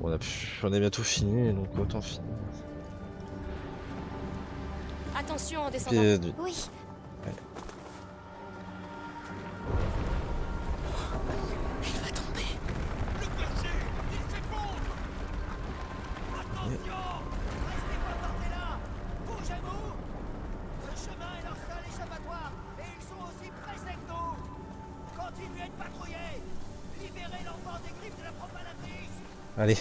Bon, on a bientôt fini, donc autant finir. Attention en descendant. Pied de... Oui. Ouais. Il va tomber. Le clocher, il s'effondre. Attention, restez pas portés là. Bougez-vous. Ce chemin est leur seul échappatoire et ils sont aussi pressés que nous. Continuez de patrouiller. Libérez l'enfant des griffes de la propalatrice. Allez.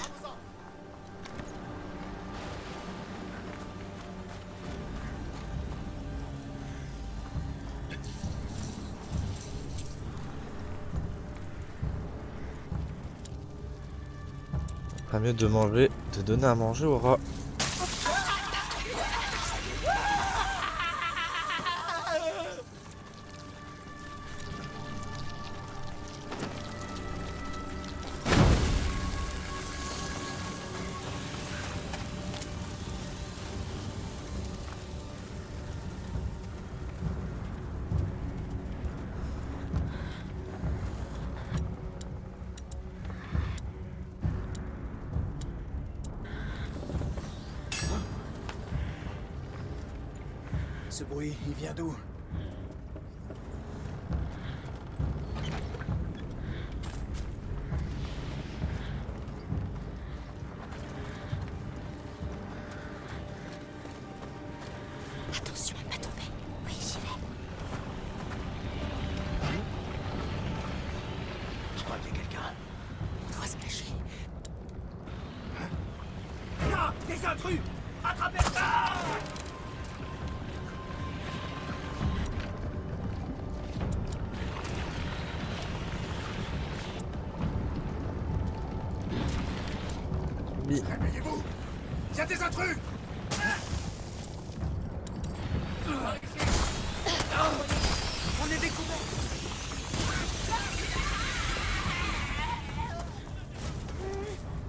Pas mieux de manger, de donner à manger au rat. Ce bruit, il vient d'où? Attention à ne pas tomber. Oui, j'y vais. Je crois qu'il y a quelqu'un. On doit se cacher. Là, des intrus. Attrapez ça. Oui. Réveillez-vous. Il y a des intrus. On est découvert.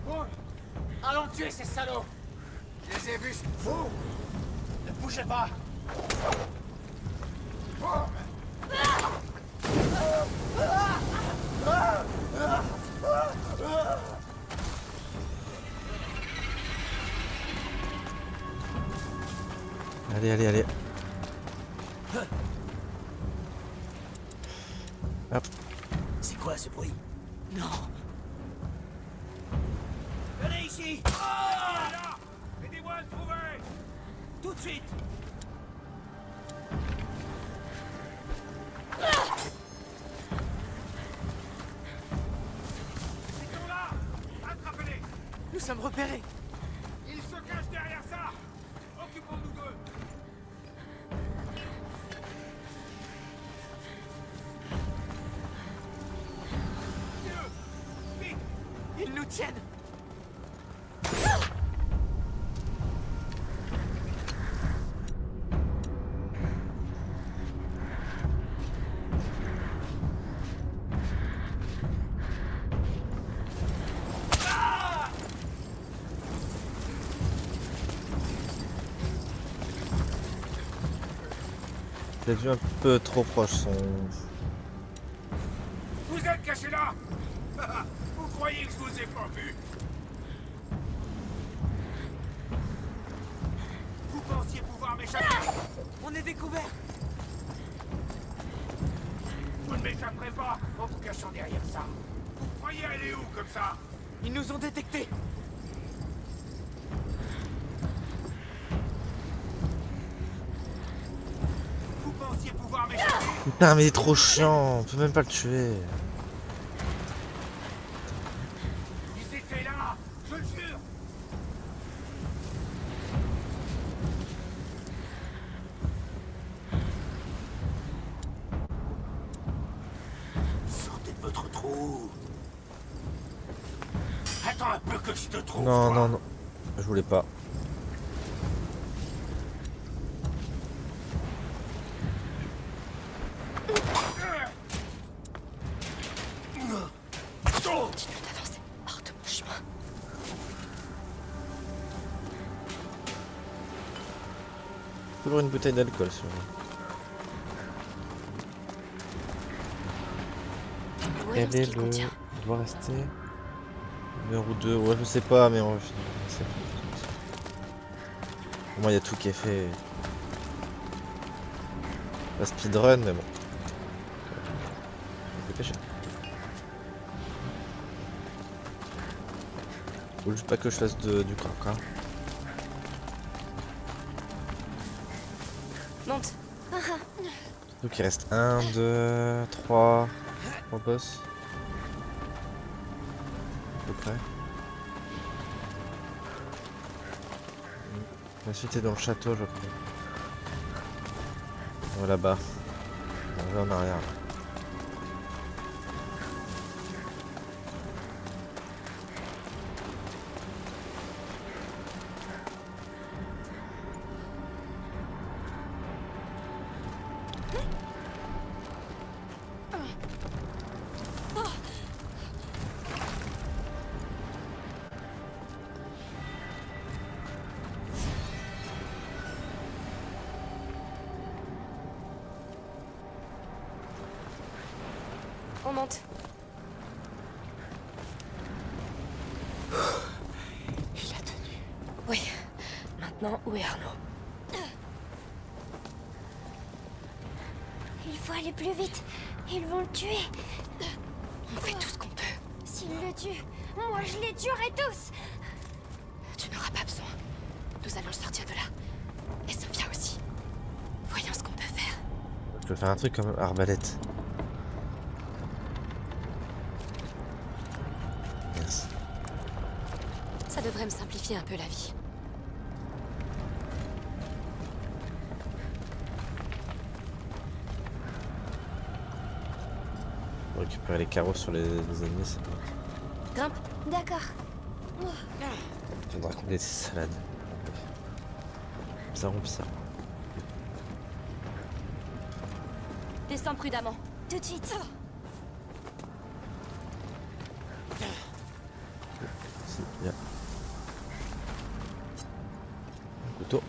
Bon, allons tuer ces salauds. Je les ai vus. Vous, ne bougez pas. Allez, allez, allez. Hop. C'est quoi ce bruit? Non. Venez ici. Aidez-moi à le trouver. Tout de suite. Ils sont là. Attrapez-les. Nous sommes repérés. Ils se cachent derrière ça. Occupons-nous d'eux. C'est eux. Vite. Ils nous tiennent. J'ai vu un peu trop proche son... Vous êtes cachés là. Vous croyez que je vous ai pas vu? Vous pensiez pouvoir m'échapper? On est découverts. Vous ne m'échapperez pas en vous cachant derrière ça. Vous croyez aller où comme ça? Ils nous ont détectés. Vous pensiez pouvoir m'échapper? Putain, mais il est trop chiant, on peut même pas le tuer. Ils étaient là, je le jure. Sortez de votre trou. Attends un peu que je te trouve. Non, toi. non, non. Je voulais pas. Continue d'avancer. Hors de mon chemin. Toujours une bouteille d'alcool sur moi. Voyons Quel ce est qu'il le... contient. Il doit rester... Une heure ou deux, ouais je sais pas mais on va finir. C'est bon. Au moins il y a tout qui est fait. Pas speedrun mais bon. C'est péché. Faut juste pas que je fasse du caca. Monte. Donc il reste 1, 2, 3 boss. À peu près. La suite est dans le château je crois. Ouais, là-bas. On va en arrière. Là. On monte. Il a tenu. Oui. Maintenant, où est Arnaud? Il faut aller plus vite. Ils vont le tuer. On fait tout ce qu'on peut. S'ils le tuent, moi je les tuerai tous. Tu n'auras pas besoin. Nous allons le sortir de là. Et Sophia aussi. Voyons ce qu'on peut faire. Je peux faire un truc comme arbalète. Yes. Ça devrait me simplifier un peu la vie. Pour récupérer les carreaux sur les ennemis, ça va. Grimpe. D'accord. Faudra qu'on ait des salades. Ça rompt ça. Descends prudemment. Tout de suite. Ici, il y a un couteau.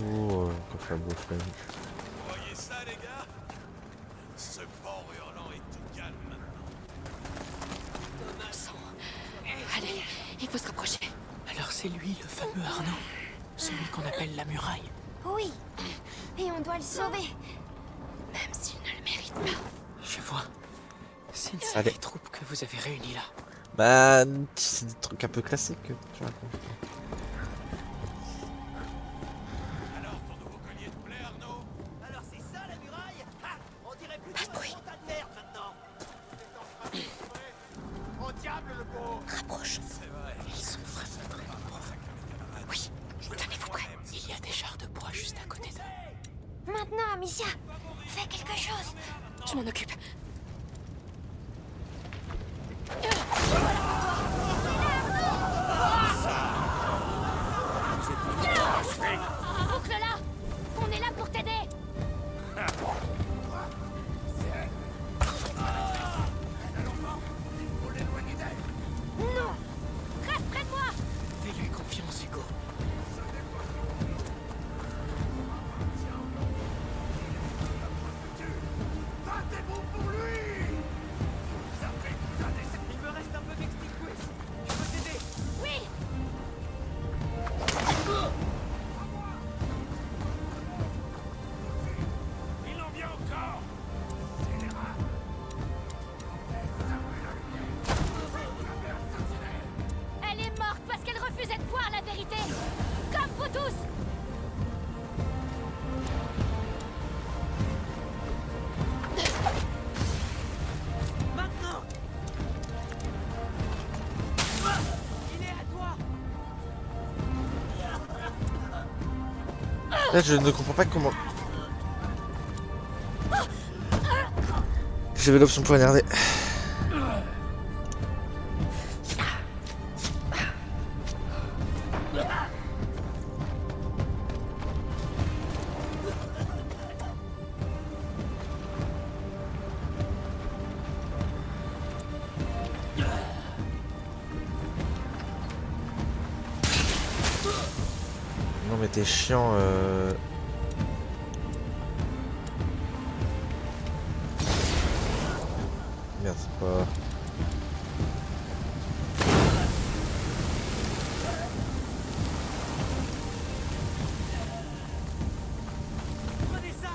Oh, coffre à bouffer. Vous voyez ça, les gars? Ce port hurlant est tout calme maintenant. Sang. Allez, il faut se rapprocher. Alors c'est lui, le fameux Arnaud. Celui qu'on appelle la muraille. Oui. Et on doit le sauver. Même s'il ne le mérite pas. Je vois. C'est une Allez. sacrée troupe que vous avez réunie là. Bah, c'est des trucs un peu classiques que tu racontes. Alors, ton nouveau collier te plaît, Arnaud? Alors c'est ça, la muraille? Ah, on dirait plus Pas de bruit. un tas de merde maintenant. Au diable, le beau! Rapproche. C'est vrai. Ils sont vraiment très pauvres. Oui. Tenez-vous prêts. Il y a des jarres de bois juste à côté d'eux. Maintenant, Amicia, fais quelque chose. Je m'en occupe. Boucle-la. On est là pour t'aider. Non. Reste près de moi. Fais-lui confiance, Hugo. Battez-vous pour lui! Il me reste un peu d'extinguish. Je peux t'aider. Oui. Il en vient encore! Elle est morte parce qu'elle refusait de voir la vérité. Comme vous tous. Maintenant! Il est à toi! Là, je ne comprends pas comment. J'avais l'option poignarder. Non mais t'es chiant Merde, c'est pas... Prenez ça.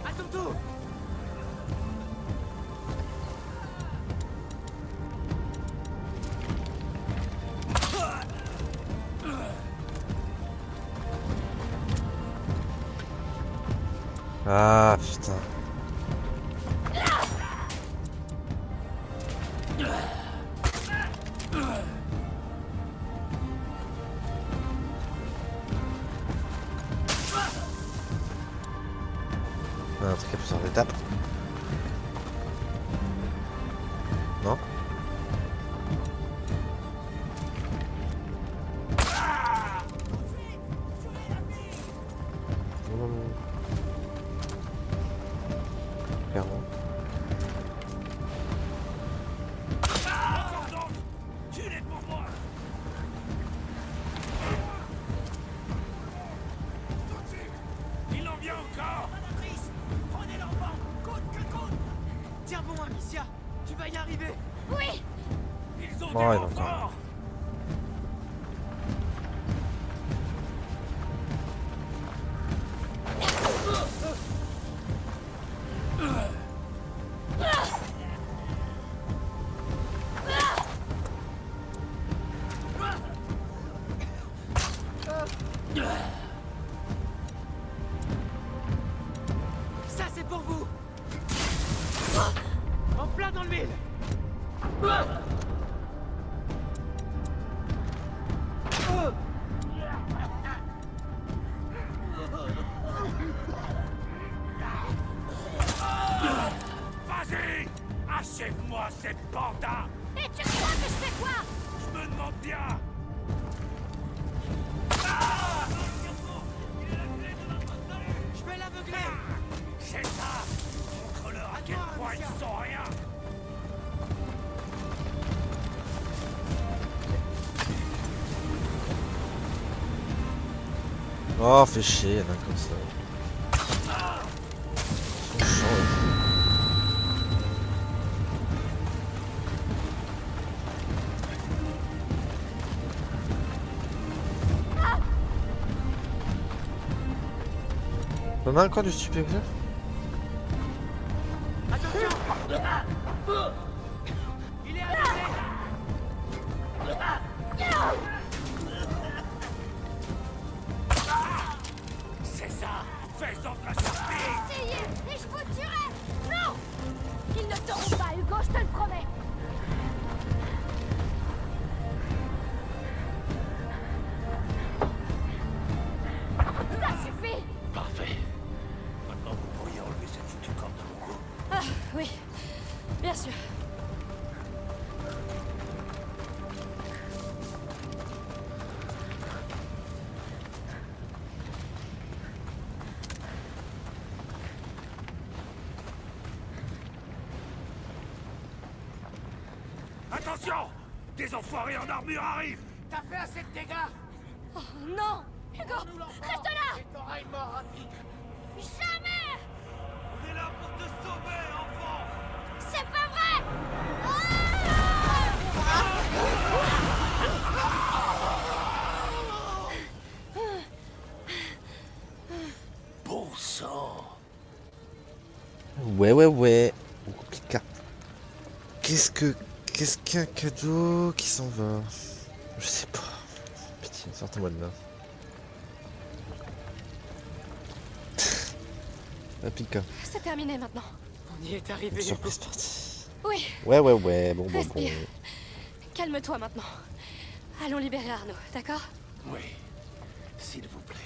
À ton tour. Ah putain. Un truc à plusieurs étapes. Non? Non, non, non. Clairement. Tuez-les pour moi. Il en vient encore. Manatrice, prenez l'enfant, coûte que coûte. Tiens bon, Amicia, tu vas y arriver. Oui. Ils ont Ouais, des donc, renforts. Ça c'est pour vous. En plein dans le mille. Vas-y, achève-moi cette banda. Et tu crois que je fais quoi? Je me demande bien. Je vais l'aveugler. C'est ça. Montre-leur à quel point ils sont rien. Oh, fait chier, y'en a comme ça. Ils sont chiants, eux. On a encore du stupéfiant? Attention. Il est aveuglé. C'est ça. Fais-en de la surprise. Essayez et je vous tuerai. Non. Ils ne t'auront pas, Hugo, je te le promets. Ça suffit. Parfait. Maintenant, vous pourriez enlever cette foutue corde de mon cou. Ah, oui. Bien sûr. Attention. Des enfoirés en armure arrivent. T'as fait assez de dégâts. Oh, non. Hugo, reste là. Et t'auras une mort rapide. Jamais. On est là pour te sauver, enfant. C'est pas vrai. Bon sang. Ouais, ouais, ouais. Oh, compliqué. Qu'est-ce qu'un cadeau qui s'en va? Je sais pas. Pitié, sortez-moi de là. Ah, Pika. C'est terminé maintenant. On y est arrivé. Surprise partie. Oui, Ouais, ouais, ouais. Bon, bon, bon. respire. Calme-toi maintenant. Allons libérer Arnaud, d'accord? Oui, s'il vous plaît.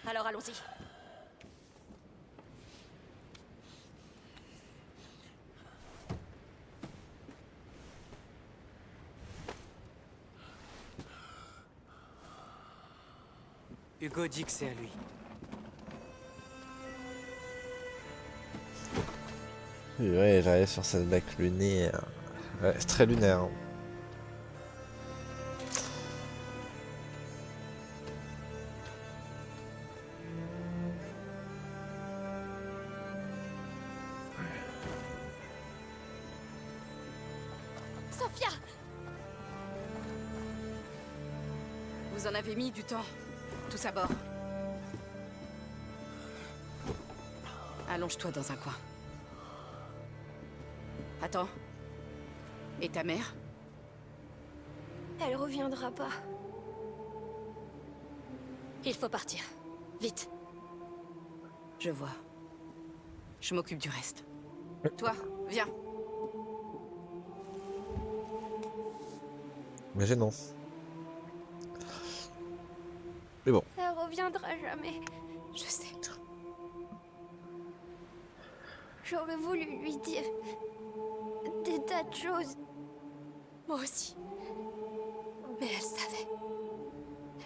Alors allons-y. Hugo dit que c'est à lui. Ouais, j'arrive sur cette lac lunaire. Ouais, c'est très lunaire. Hein. Sophia! Vous en avez mis du temps. Tous à bord. Allonge-toi dans un coin. Attends. Et ta mère? Elle reviendra pas. Il faut partir. Vite. Je vois. Je m'occupe du reste. Toi, viens. Mais gênant. Mais bon. Elle reviendra jamais. Je sais. J'aurais voulu lui dire des tas de choses. Moi aussi. Mais elle savait.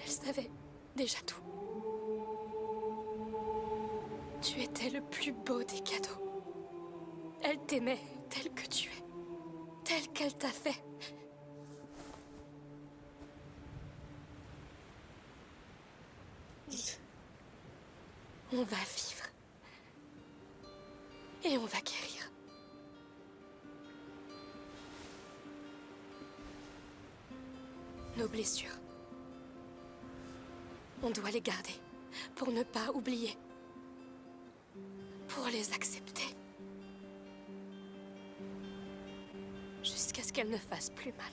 Elle savait déjà tout. Tu étais le plus beau des cadeaux. Elle t'aimait tel que tu es. Tel qu'elle t'a fait. On va vivre. Et on va guérir. Nos blessures. On doit les garder pour ne pas oublier. Pour les accepter. Jusqu'à ce qu'elles ne fassent plus mal.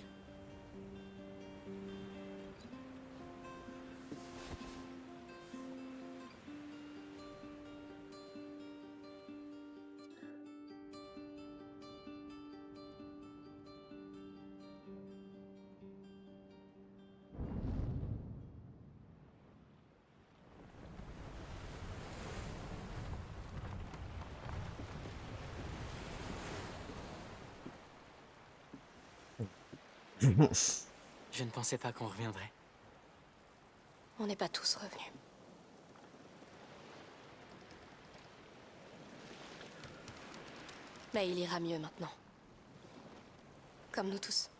Je ne pensais pas qu'on reviendrait. On n'est pas tous revenus. Mais il ira mieux maintenant. Comme nous tous.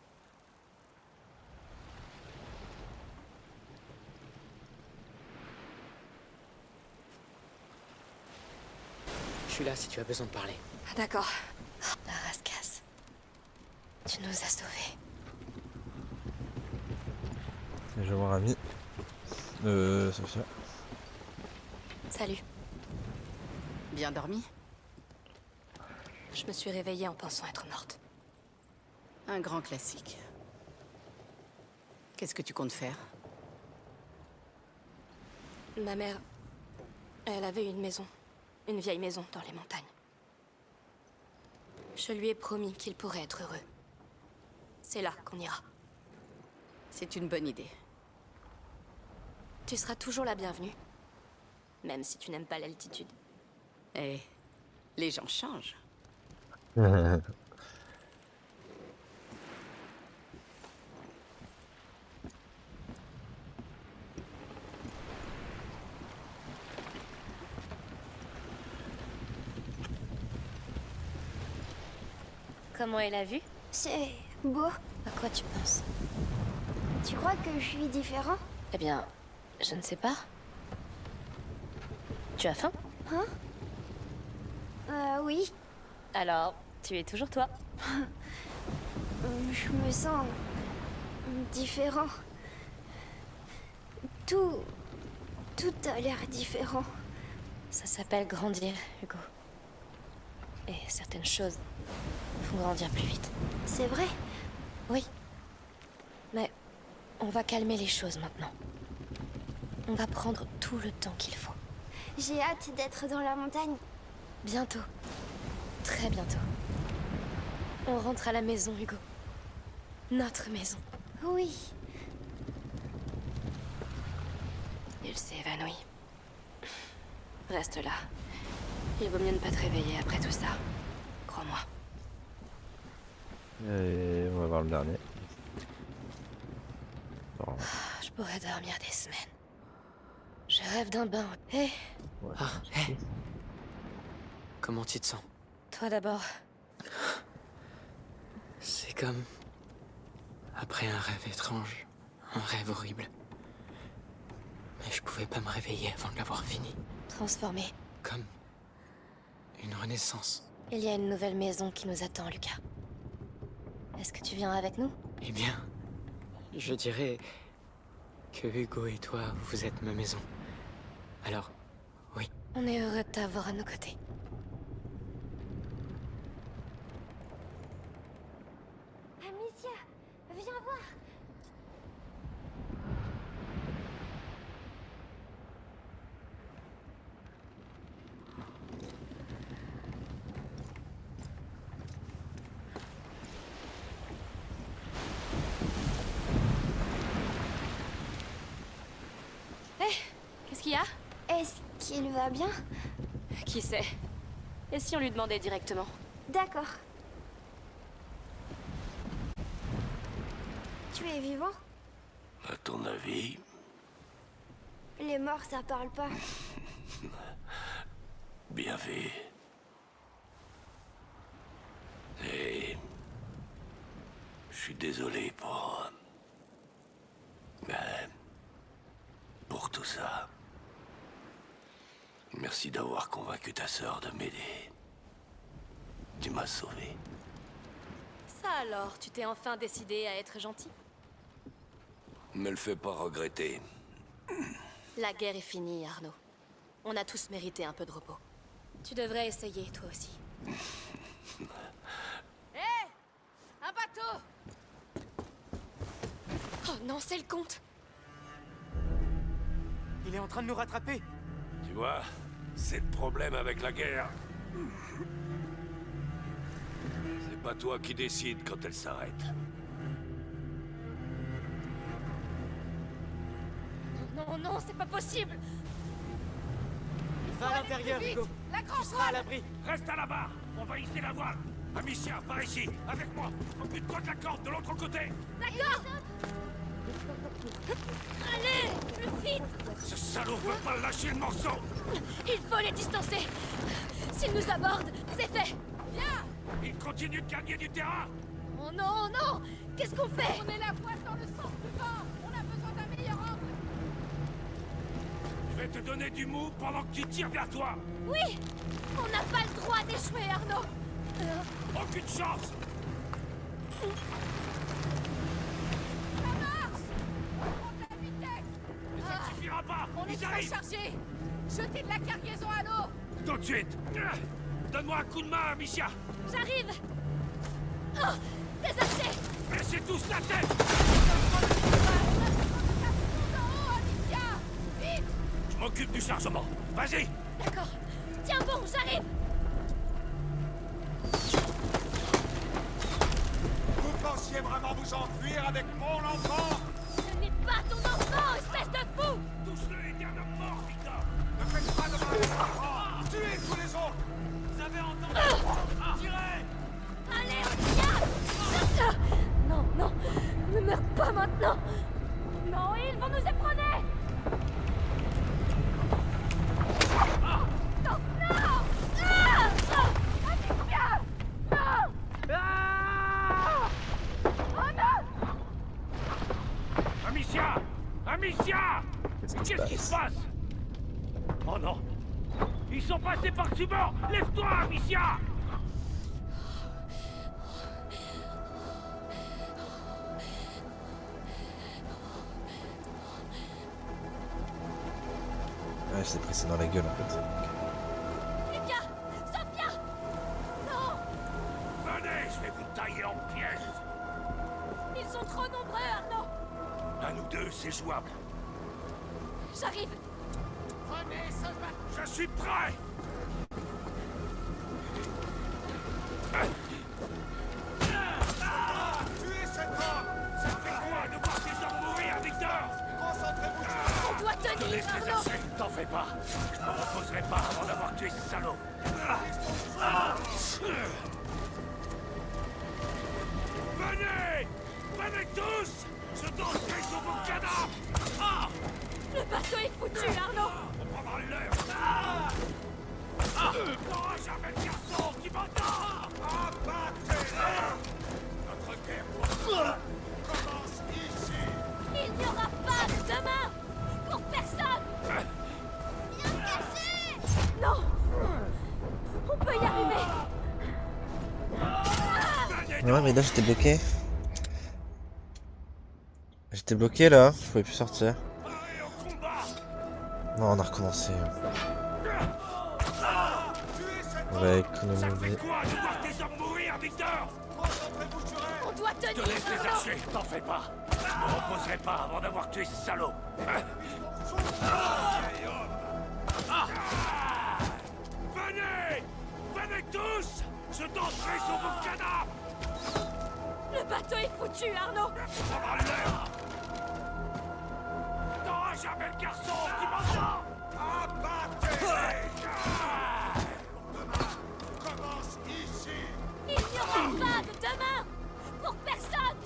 Je suis là si tu as besoin de parler. Ah, d'accord. La rascasse. Tu nous as sauvés. Et je vais voir Ami. Sophia. Salut. Bien dormi? Je me suis réveillée en pensant être morte. Un grand classique. Qu'est-ce que tu comptes faire? Ma mère, elle avait une maison. Une vieille maison dans les montagnes. Je lui ai promis qu'il pourrait être heureux. C'est là qu'on ira. C'est une bonne idée. Tu seras toujours la bienvenue. Même si tu n'aimes pas l'altitude. Eh, les gens changent. Comment est la vue? C'est beau. À quoi tu penses? Tu crois que je suis différent? Eh bien, je ne sais pas. Tu as faim? Oui. Alors, tu es toujours toi. Je me sens différent. Tout a l'air différent. Ça s'appelle grandir, Hugo. Et certaines choses font grandir plus vite. C'est vrai? Oui. Mais on va calmer les choses maintenant. On va prendre tout le temps qu'il faut. J'ai hâte d'être dans la montagne. Bientôt. Très bientôt. On rentre à la maison, Hugo. Notre maison. Oui. Il s'est évanoui. Reste là. Il vaut mieux ne pas te réveiller après tout ça. Crois-moi. Et on va voir le dernier. Bon, Je pourrais dormir des semaines. Je rêve d'un bain. Hé, ouais. Ah, hé! Comment tu te sens? toi d'abord. C'est comme... après un rêve étrange, un rêve horrible. Mais je pouvais pas me réveiller avant de l'avoir fini. Transformé. Comme... une renaissance. Il y a une nouvelle maison qui nous attend, Lucas. Est-ce que tu viens avec nous? Eh bien, je dirais que Hugo et toi, vous êtes ma maison. Alors, oui. On est heureux de t'avoir à nos côtés. Amicia, viens voir. Qu'est-ce qu'il y a? Est-ce qu'il va bien? Qui sait? Et si on lui demandait directement? D'accord. Tu es vivant? À ton avis? Les morts, ça parle pas. Bien vu. Et... je suis désolé pour... pour tout ça. Merci d'avoir convaincu ta sœur de m'aider. Tu m'as sauvé. Ça alors, tu t'es enfin décidé à être gentil? Me le fais pas regretter. La guerre est finie, Arnaud. On a tous mérité un peu de repos. Tu devrais essayer, toi aussi. Hé! Un bateau! Oh non, c'est le comte! Il est en train de nous rattraper. Tu vois, c'est le problème avec la guerre. C'est pas toi qui décides quand elle s'arrête. Non, non, c'est pas possible! Va à l'intérieur, Hugo. Tu seras à l'abri. Reste à la barre. On va hisser la voile. Amicia, par ici, avec moi. Occupe-toi de la corde de l'autre côté. D'accord! Allez, plus vite! Ce salaud veut pas lâcher le morceau. Il faut les distancer! S'ils nous abordent, c'est fait! Viens! Il continue de gagner du terrain. Oh non, non! Qu'est-ce qu'on fait? On est la pointe dans le sens du vent. On a besoin d'un meilleur angle. Je vais te donner du mou pendant que tu tires vers toi. Oui! On n'a pas le droit d'échouer, Arnaud! Aucune chance. Ça marche. On monte la vitesse. Mais ça ne suffira pas. On est Ils très arrivent. chargés. Jetez de la cargaison à l'eau. Tout de suite. Donne-moi un coup de main, Amicia. J'arrive! Oh! Des archers! Baissez tous la tête. En haut, Amicia. Vite. Je m'occupe du chargement. Vas-y. D'accord. Tiens bon, j'arrive! Vous pensiez vraiment vous enfuir avec mon enfant? Ce n'est pas ton enfant, espèce de fou! Touche-le et garde mort, Victor. Ne faites pas de mal à mon enfant! Tuez tous les autres! Vous avez entendu? Tirez! Allez, regarde! Non, non, ne meurs pas maintenant! Non, ils vont nous éperonner! Non, non! Ah! Amicia! Non! Ah! Oh non! Amicia! Amicia! Qu'est-ce qui se passe? Oh non! Ils sont passés par-dessus bord! Lève-toi, Amicia! Ouais, je t'ai pris ça dans la gueule en fait. Lucas! Sophia! Non! Venez, je vais vous tailler en pièces! Ils sont trop nombreux, Arnaud! À nous deux, c'est jouable. J'arrive! Prenez ce bateau. Je suis prêt! Tuez cet homme! Ça fait quoi de voir ces hommes mourir, Victor? Concentrez-vous! On doit tenir, Laisse les Arnaud! archers, t'en fais pas. Je me reposerai pas avant d'avoir tué ce salaud. Venez! Venez tous! Je danserai sur vos cadavres! Ah! Le bateau est foutu, Arnaud! On prendra l'heure! On n'aura jamais de garçon qui m'entend! Abattez-les! Notre guerre commence ici! Il n'y aura pas de demain! Pour personne! Bien caché! Non! On peut y arriver! Venez Ouais, mais là j'étais bloqué. J'étais bloqué là, je pouvais plus sortir. Non, on a recommencé. On va économiser. Quoi de voir tes hommes mourir, Victor? Concentrez-vous sur elle. On doit Je tenir. te laisse les archers, t'en fais pas. Je me reposerai pas avant d'avoir tué ce salaud. Venez! Venez tous! Je danserai sur vos cadavres! Le bateau est foutu, Arnaud. Prends-le! T'auras jamais le garçon, tu m'entends? Abattez-les! Demain, commence ici! Il n'y aura pas de demain pour personne.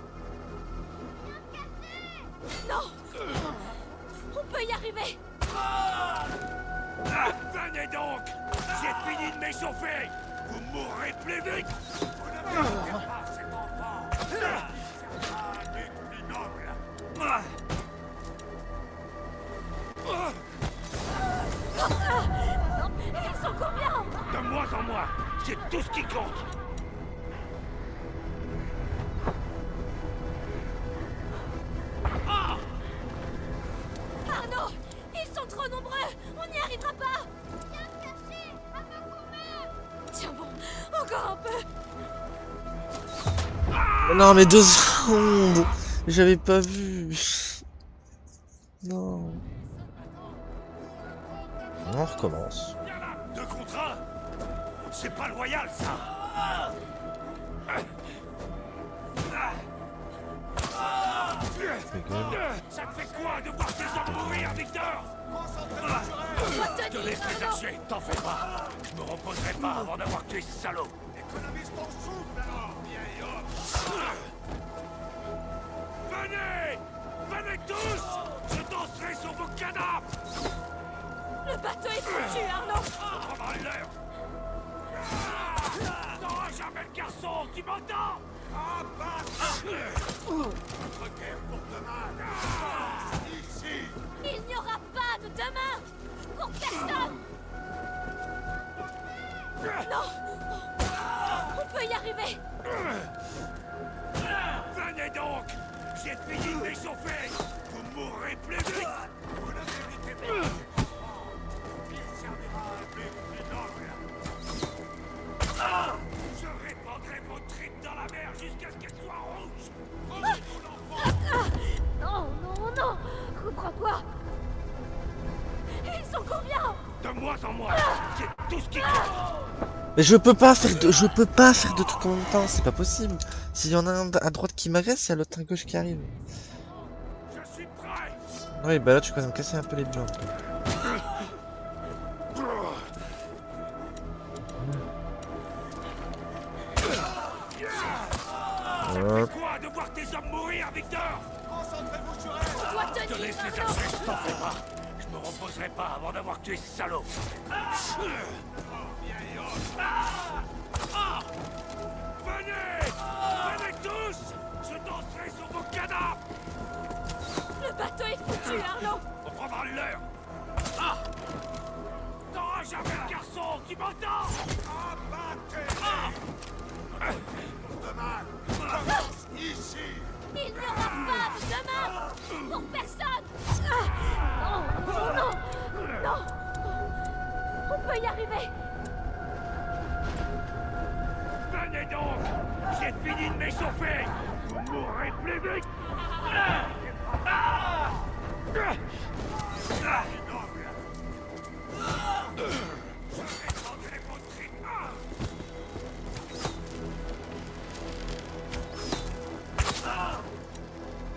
Non. On peut y arriver. Venez donc! J'ai fini de m'échauffer! Vous mourrez plus vite! Vous ne méritez pas cet enfant! C'est un but plus noble! Ils sont combien? De moins en moins! C'est tout ce qui compte! Arnaud, ils sont trop nombreux. On n'y arrivera pas. Viens te cacher. Un peu quand même. Tiens bon, encore un peu. Non, mais 2 secondes. J'avais pas vu. Non. On recommence. 2 contre 1! C'est pas loyal, ça! Ça te fait quoi de voir tes hommes mourir, Victor? Concentrez-vous sur elle. On doit Je te tenir, laisse les Arnaud. archers, t'en fais pas! Je me reposerai pas avant d'avoir tué ce salaud! Économise ton souffle alors, vieil homme! Venez! Venez tous! Je danserai sur vos cadavres! Le bateau est foutu, Arnaud. Prends-le! T'auras jamais le garçon, tu m'entends? Abattez-les! Notre guerre pour demain commence ici! Il n'y aura pas de demain pour personne. Non. On peut y arriver. Venez donc! J'ai fini de m'échauffer! Vous mourrez plus vite! Vous ne méritez pas! Il servira à un but plus noble! Je répandrai vos tripes dans la mer jusqu'à ce qu'elles soient rouges! Non, non, non. Reprends-toi. Ils sont combien? De moins en moins! C'est tout ce qui compte! Mais je peux pas faire de trucs en même temps, c'est pas possible. S'il y en a un à droite qui m'agresse, il y a l'autre à gauche qui arrive. Je suis prêt! Oui, bah là tu commences à me casser un peu les jambes. Hop. Quoi de voir tes hommes mourir, Victor? Concentrez-vous sur elle. On doit Je te tenir, laisse les Arnaud. archers, t'en fais pas! Je me reposerai pas avant d'avoir tué ce salaud! Venez! Venez tous! Je danserai sur vos cadavres! Le bateau est foutu, Arnaud. On prendra l'heure! T'auras jamais le garçon, tu m'entends? Abattez-les! Demain, commence ici! Il n'y aura pas de demain pour personne. Non, non, non, non. On peut y arriver. Venez donc! J'ai fini de m'échauffer! Vous mourrez plus vite! Je répandrai vos tripes!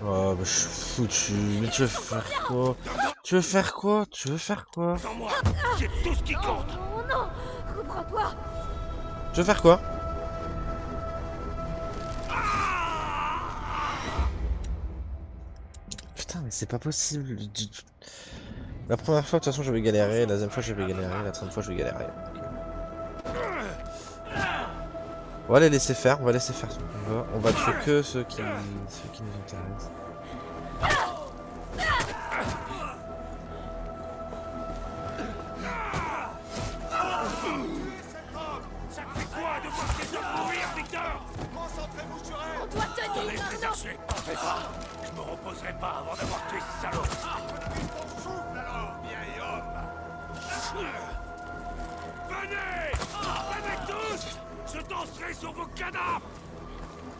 Oh bah je suis foutu, mais tu veux faire quoi? Tu veux faire quoi? Tu veux faire quoi? Sans moi, c'est tout ce qui Non, compte! non, non. Reprends-toi. Tu veux faire quoi? Putain mais c'est pas possible. La première fois de toute façon je vais galérer, la deuxième fois je vais galérer, la troisième fois je vais galérer. On va les laisser faire, on va laisser faire ce qu'on veut. On va tuer que ceux qui nous intéressent. Ça te fait quoi de voir tes hommes mourir, Victor? Concentrez-vous reposerai pas avant d'avoir tué ce salaud. Économise ton souffle alors, vieil homme. Venez! Venez tous! Je danserai sur vos cadavres!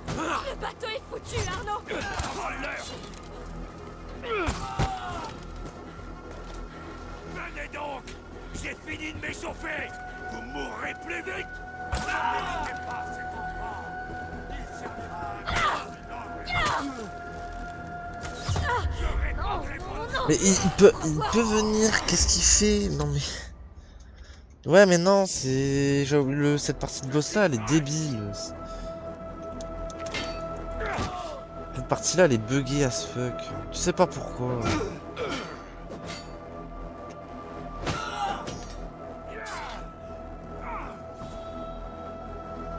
Le bateau est foutu, Arnaud! Prends-leur! Venez donc! J'ai fini de m'échauffer! Vous mourrez plus vite! Ne méritez pas cet enfant. Il servira à Mais il peut venir, qu'est-ce qu'il fait? Non mais... Ouais mais non, c'est... Cette partie de boss là, elle est débile. Cette partie là, elle est buggée as fuck. Tu sais pas pourquoi.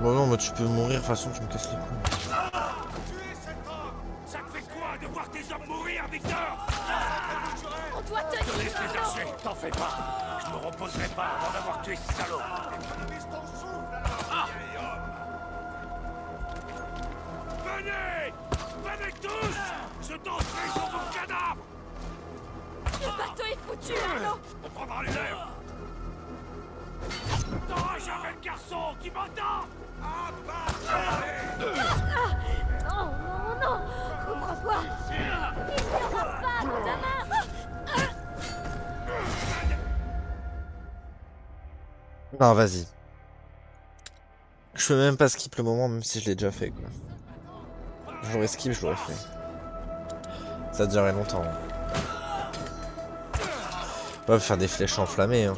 Bon non, mais tu peux mourir, de toute façon tu me casses les couilles. tuer cet homme. Ça te fait quoi de voir tes hommes mourir, Victor? On doit tenir, Laisse les Arnaud! archers, t'en fais pas! Je me reposerai pas avant d'avoir tué ce salaud! Économise ton souffle alors, vieil homme. Venez! Venez tous! Je danserai sur vos cadavres! Le bateau est foutu, Arnaud! On prendra l'air! T'auras jamais le garçon, tu m'entends? Abattez-les. Non, non, non! Ouvre-toi! Il n'y aura pas de demain! Non, vas-y. Je peux même pas skip le moment, même si je l'ai déjà fait, quoi. J'aurais skip, je l'aurais fait. Ça durerait longtemps. On va faire des flèches enflammées, hein.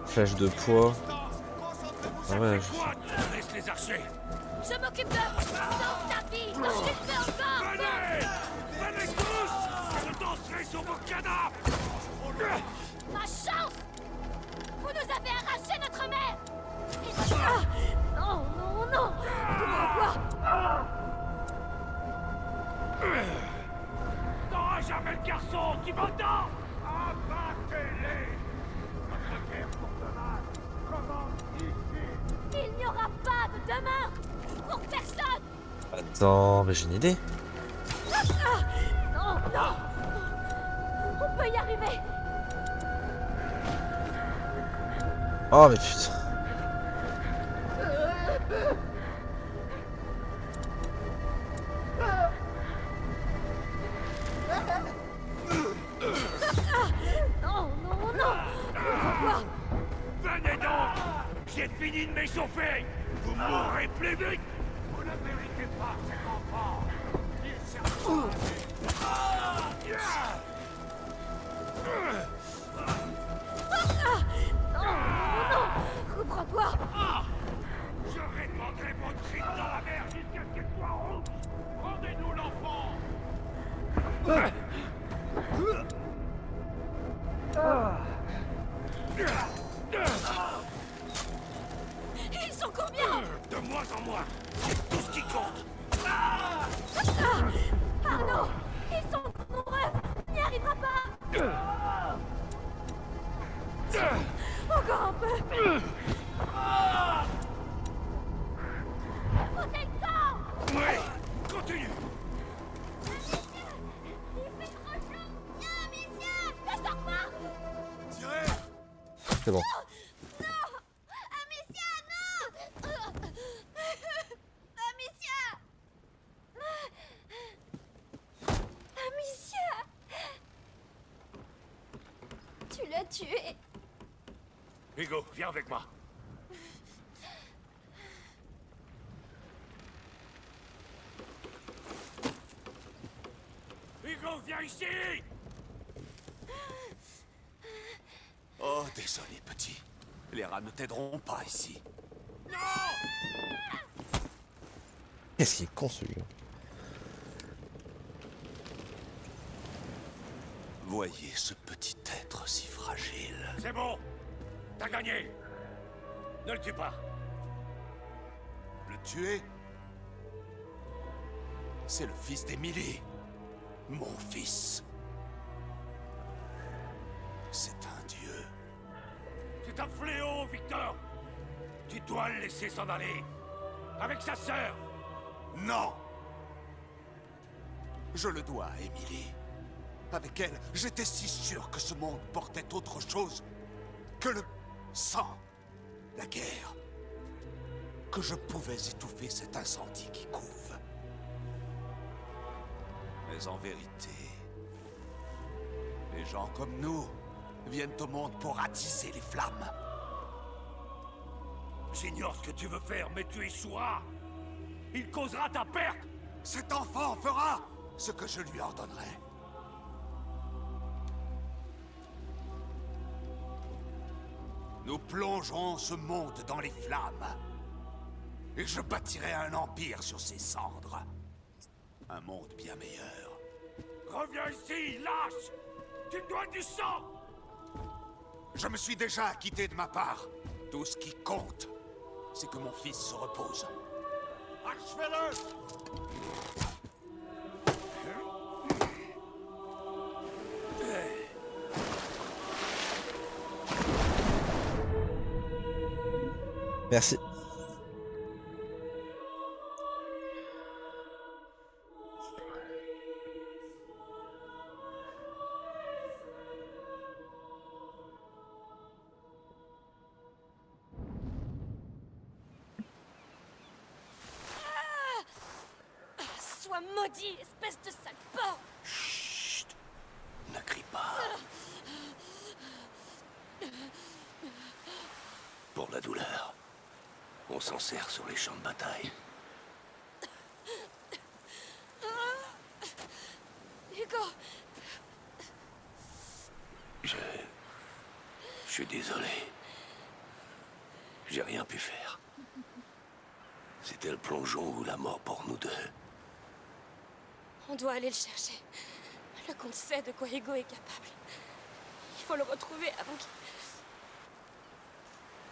Flèches de poids. Ah ouais, Laisse les archers! Je m'occupe d'eux! Sauve ta vie! Je te fais encore! Venez! Venez tous! Je danserai sur vos cadavres! Ma chance! Vous nous avez arraché notre mère! Non, non, non! Ouvre-toi! T'auras jamais le garçon, tu m'entends? Abattez-les. Notre guerre pour demain commence ici. Il n'y aura pas de demain! Pour personne! Attends, mais j'ai une idée. Non, non! On peut y arriver! Oh mais putain. Non, non, non! Ouvre-toi! Venez donc! J'ai fini de m'échauffer! Vous mourrez plus vite! Vous ne méritez pas cet enfant. Il servira Non, non! Ouvre-toi! Je répandrai votre cri dans la mer jusqu'à ce qu'elle soit rouge! Rendez-nous l'enfant! Ils sont combien? De moins en moins! C'est tout ce qui compte! Arnaud! Ils sont nombreux! On n'y arrivera pas! Encore un peu! Faut être temps! Oui! Continue! Il fait trop chaud! Viens, Amicia! Ne sors pas! Tirez. C'est bon. Non! Amicia, non! Amicia! Amicia! Tu l'as tué. Hugo, viens avec moi! Hugo, viens ici! Oh, désolé, petit. Les rats ne t'aideront pas ici. Qu'est-ce qu'il est con celui-là. Voyez ce petit être si fragile. C'est bon! T'as gagné! Ne le tue pas! Le tuer? C'est le fils d'Emily. Mon fils. C'est un dieu. C'est un fléau, Victor! Tu dois le laisser s'en aller! Avec sa sœur! Non! Je le dois à Emily. Avec elle, j'étais si sûr que ce monde portait autre chose que le sang, la guerre. Que je pouvais étouffer cet incendie qui couve. Mais en vérité, les gens comme nous viennent au monde pour attiser les flammes. J'ignore ce que tu veux faire, mais tu échoueras. Il causera ta perte. Cet enfant fera ce que je lui ordonnerai. Nous plongerons ce monde dans les flammes. Et je bâtirai un empire sur ses cendres. Un monde bien meilleur. Reviens ici, lâche. Tu me dois du sang. Je me suis déjà acquitté de ma part. Tout ce qui compte, c'est que mon fils se repose. Achevez-le! Merci. Sois maudit, espèce de sale porc! Chut! Ne crie pas. Pour la douleur, on s'en sert sur les champs de bataille. Hugo! Je suis désolé. J'ai rien pu faire. C'était le plongeon ou la mort pour nous deux. On doit aller le chercher. Le comte sait de quoi Hugo est capable. Il faut le retrouver avant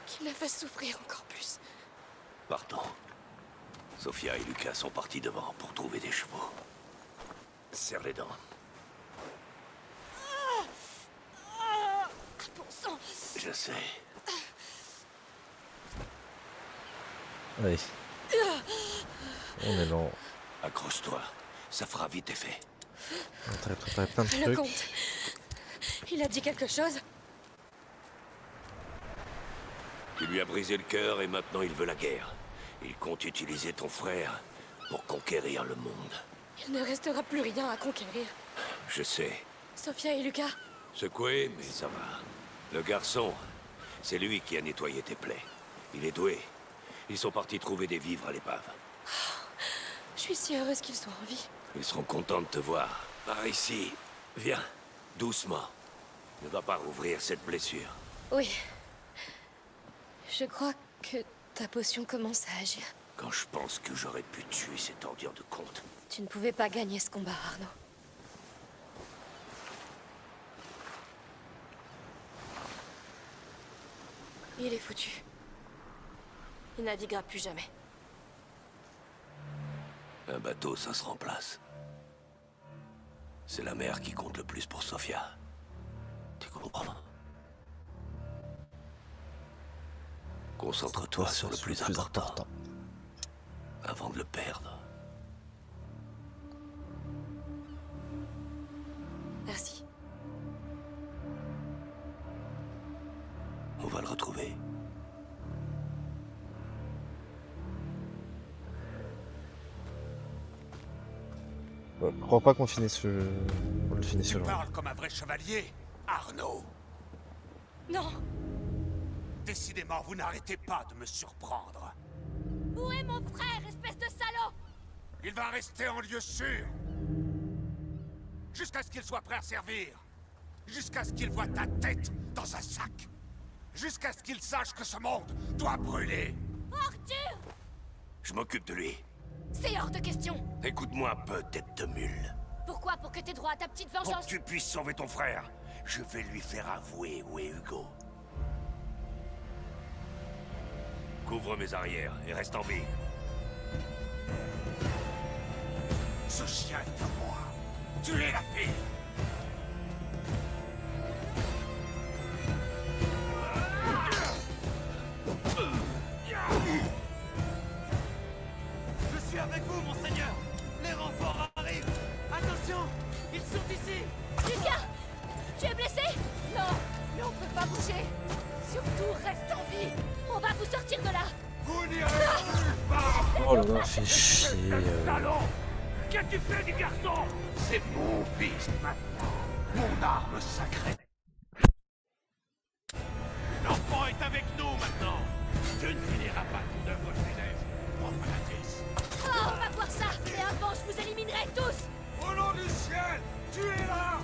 qu'il la fasse souffrir encore plus. Partons. Sophia et Lucas sont partis devant pour trouver des chevaux. Serre les dents. Bon sang! Je sais. Allez. On est dans... Accroche-toi. Ça fera vite effet. On t'a préparé plein de Le trucs. comte! Il a dit quelque chose? Tu lui as brisé le cœur et maintenant il veut la guerre. Il compte utiliser ton frère pour conquérir le monde. Il ne restera plus rien à conquérir. Je sais. Sophia et Lucas, Secoué, mais ça va. Le garçon, c'est lui qui a nettoyé tes plaies. Il est doué. Ils sont partis trouver des vivres à l'épave. je suis si heureuse qu'ils soient en vie. Ils seront contents de te voir. Par ici. Viens. Doucement. Ne va pas rouvrir cette blessure. Oui. Je crois que ta potion commence à agir. Quand je pense que j'aurais pu tuer cette ordure de comte. Tu ne pouvais pas gagner ce combat, Arnaud. Il est foutu. Il naviguera plus jamais. Un bateau, ça se remplace. C'est la mer qui compte le plus pour Sophia. Tu comprends? Concentre-toi sur le plus important. Avant de le perdre. Merci. On va le retrouver. Je crois pas qu'on finisse le... On le finisse Tu le parles comme un vrai chevalier, Arnaud. Non! Décidément, vous n'arrêtez pas de me surprendre. Où est mon frère, espèce de salaud? Il va rester en lieu sûr. Jusqu'à ce qu'il soit prêt à servir. Jusqu'à ce qu'il voie ta tête dans un sac. Jusqu'à ce qu'il sache que ce monde doit brûler. Arthur! Je m'occupe de lui. C'est hors de question! Écoute-moi un peu, tête de mule. Pourquoi? Pour que t'aies droit à ta petite Pour que vengeance? tu puisses sauver ton frère, je vais lui faire avouer où est Hugo. Couvre mes arrières et reste en vie. Ce chien est à moi. Tuez la fille. Je suis avec vous, monseigneur. Les renforts arrivent. Attendez. Oh là là, fait chier. Salaud! Qu'est-ce que tu fais du garçon? C'est mon fils maintenant. Mon arme sacrée. L'enfant est avec nous maintenant. Tu ne finiras pas ton œuvre funeste, profanatrice. Oh, on va voir ça. Et avant, je vous éliminerai tous. Au nom du ciel, tu es là.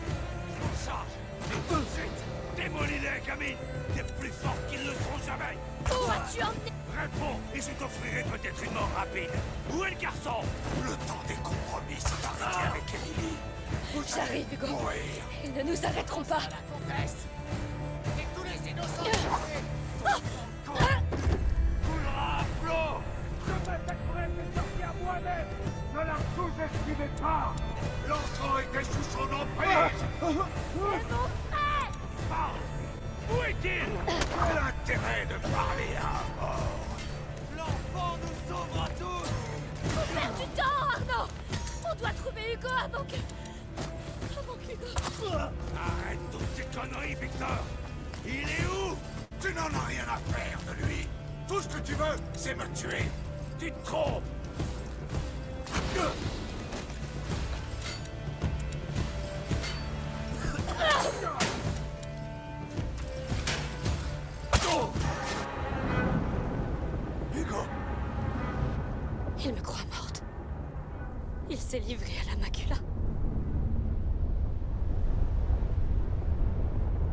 Charge! Et tout de suite! Démolis-les, gamine! T'es plus fort qu'ils le seront jamais! Où as-tu emmené? Réponds, et je t'offrirai peut-être une mort rapide! Où est le garçon? Le temps des compromis s'est arrêté avec Emily. Vous J'arrive, allez Hugo. mourir. Ils ne nous arrêteront pas. Et tous les innocents Coulera à flot! Je m'attaquerai mes sorties à moi-même! Ne la sous-estimez pas! L'enfant était sous son emprise. C'est mon frère. Parle! Où est-il? Quel intérêt de parler à un mort? L'enfant nous sauvera tous. Faut perdre du temps, Arnaud. On doit trouver Hugo avant qu'Hugo... Arrête toutes ces conneries, Victor! Il est où? Tu n'en as rien à faire de lui. Tout ce que tu veux, c'est me tuer. Tu te trompes! Hugo, Il me croit morte. Il s'est livré à la macula.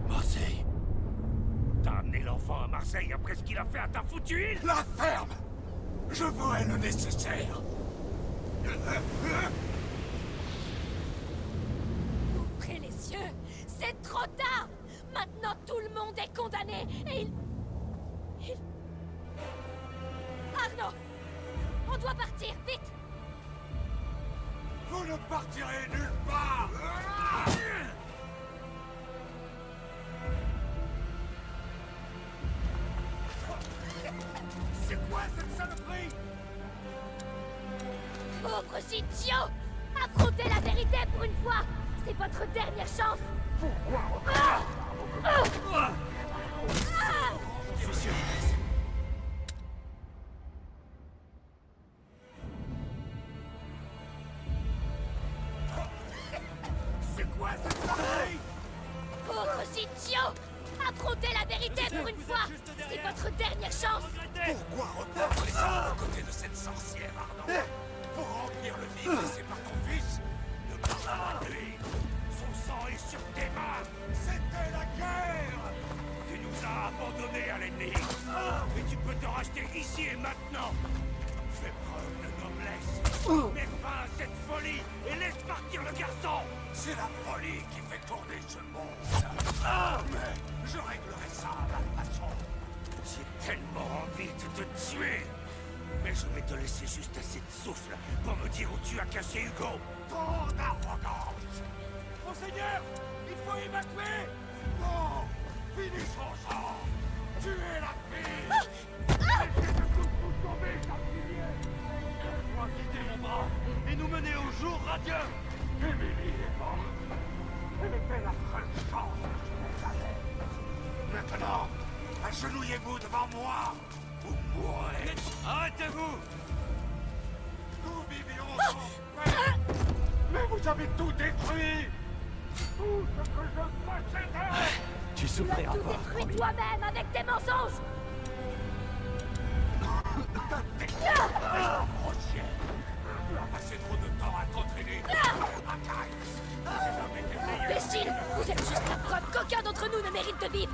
Marseille! T'as amené l'enfant à Marseille après ce qu'il a fait à ta foutue île? la ferme. Je ferai le nécessaire. Ouvrez les yeux. C'est trop tard. Maintenant, tout le monde est condamné et il... Arnaud! On doit partir, vite! Vous ne partirez nulle part. C'est quoi cette saloperie? Pauvres idiots! Affrontez la vérité pour une fois! C'est votre dernière chance! C'est quoi cette saloperie? Pauvres idiots! Affrontez la vérité pour une fois! C'est votre dernière chance! Pourquoi reprendre les armes aux côtés de cette sorcière, Arnaud? Pour remplir le vide laissé par ton fils? Ne parle pas de lui! Son sang est sur tes mains! C'était la guerre. Tu nous as abandonnés à l'ennemi! Et tu peux te racheter ici et maintenant! Fais preuve de noblesse! Mets fin à cette folie et laisse partir le garçon! C'est la folie qui fait tourner ce monde. Mais je réglerai ça à ma façon. J'ai tellement envie de te tuer! Mais je vais te laisser juste assez de souffle pour me dire où tu as caché Hugo! Trop d'arrogance. Monseigneur! Il faut évacuer! Non. Finissons ça. Tuez la fille. Laisse-moi quitter mon bras et nous mener au jour radieux! Emily est morte. Elle était la seule chance que je avais. Maintenant, agenouillez-vous devant moi. Vous mourrez. Arrêtez-vous! Nous vivions en paix. Mais vous avez tout détruit. Tout ce que je possédais. Tu Tu as tout détruit toi-même avec tes mensonges! Grossier. Tu as passé trop de temps à t'entraîner. Imbécile! Vous êtes juste la preuve qu'aucun d'entre nous ne mérite de vivre!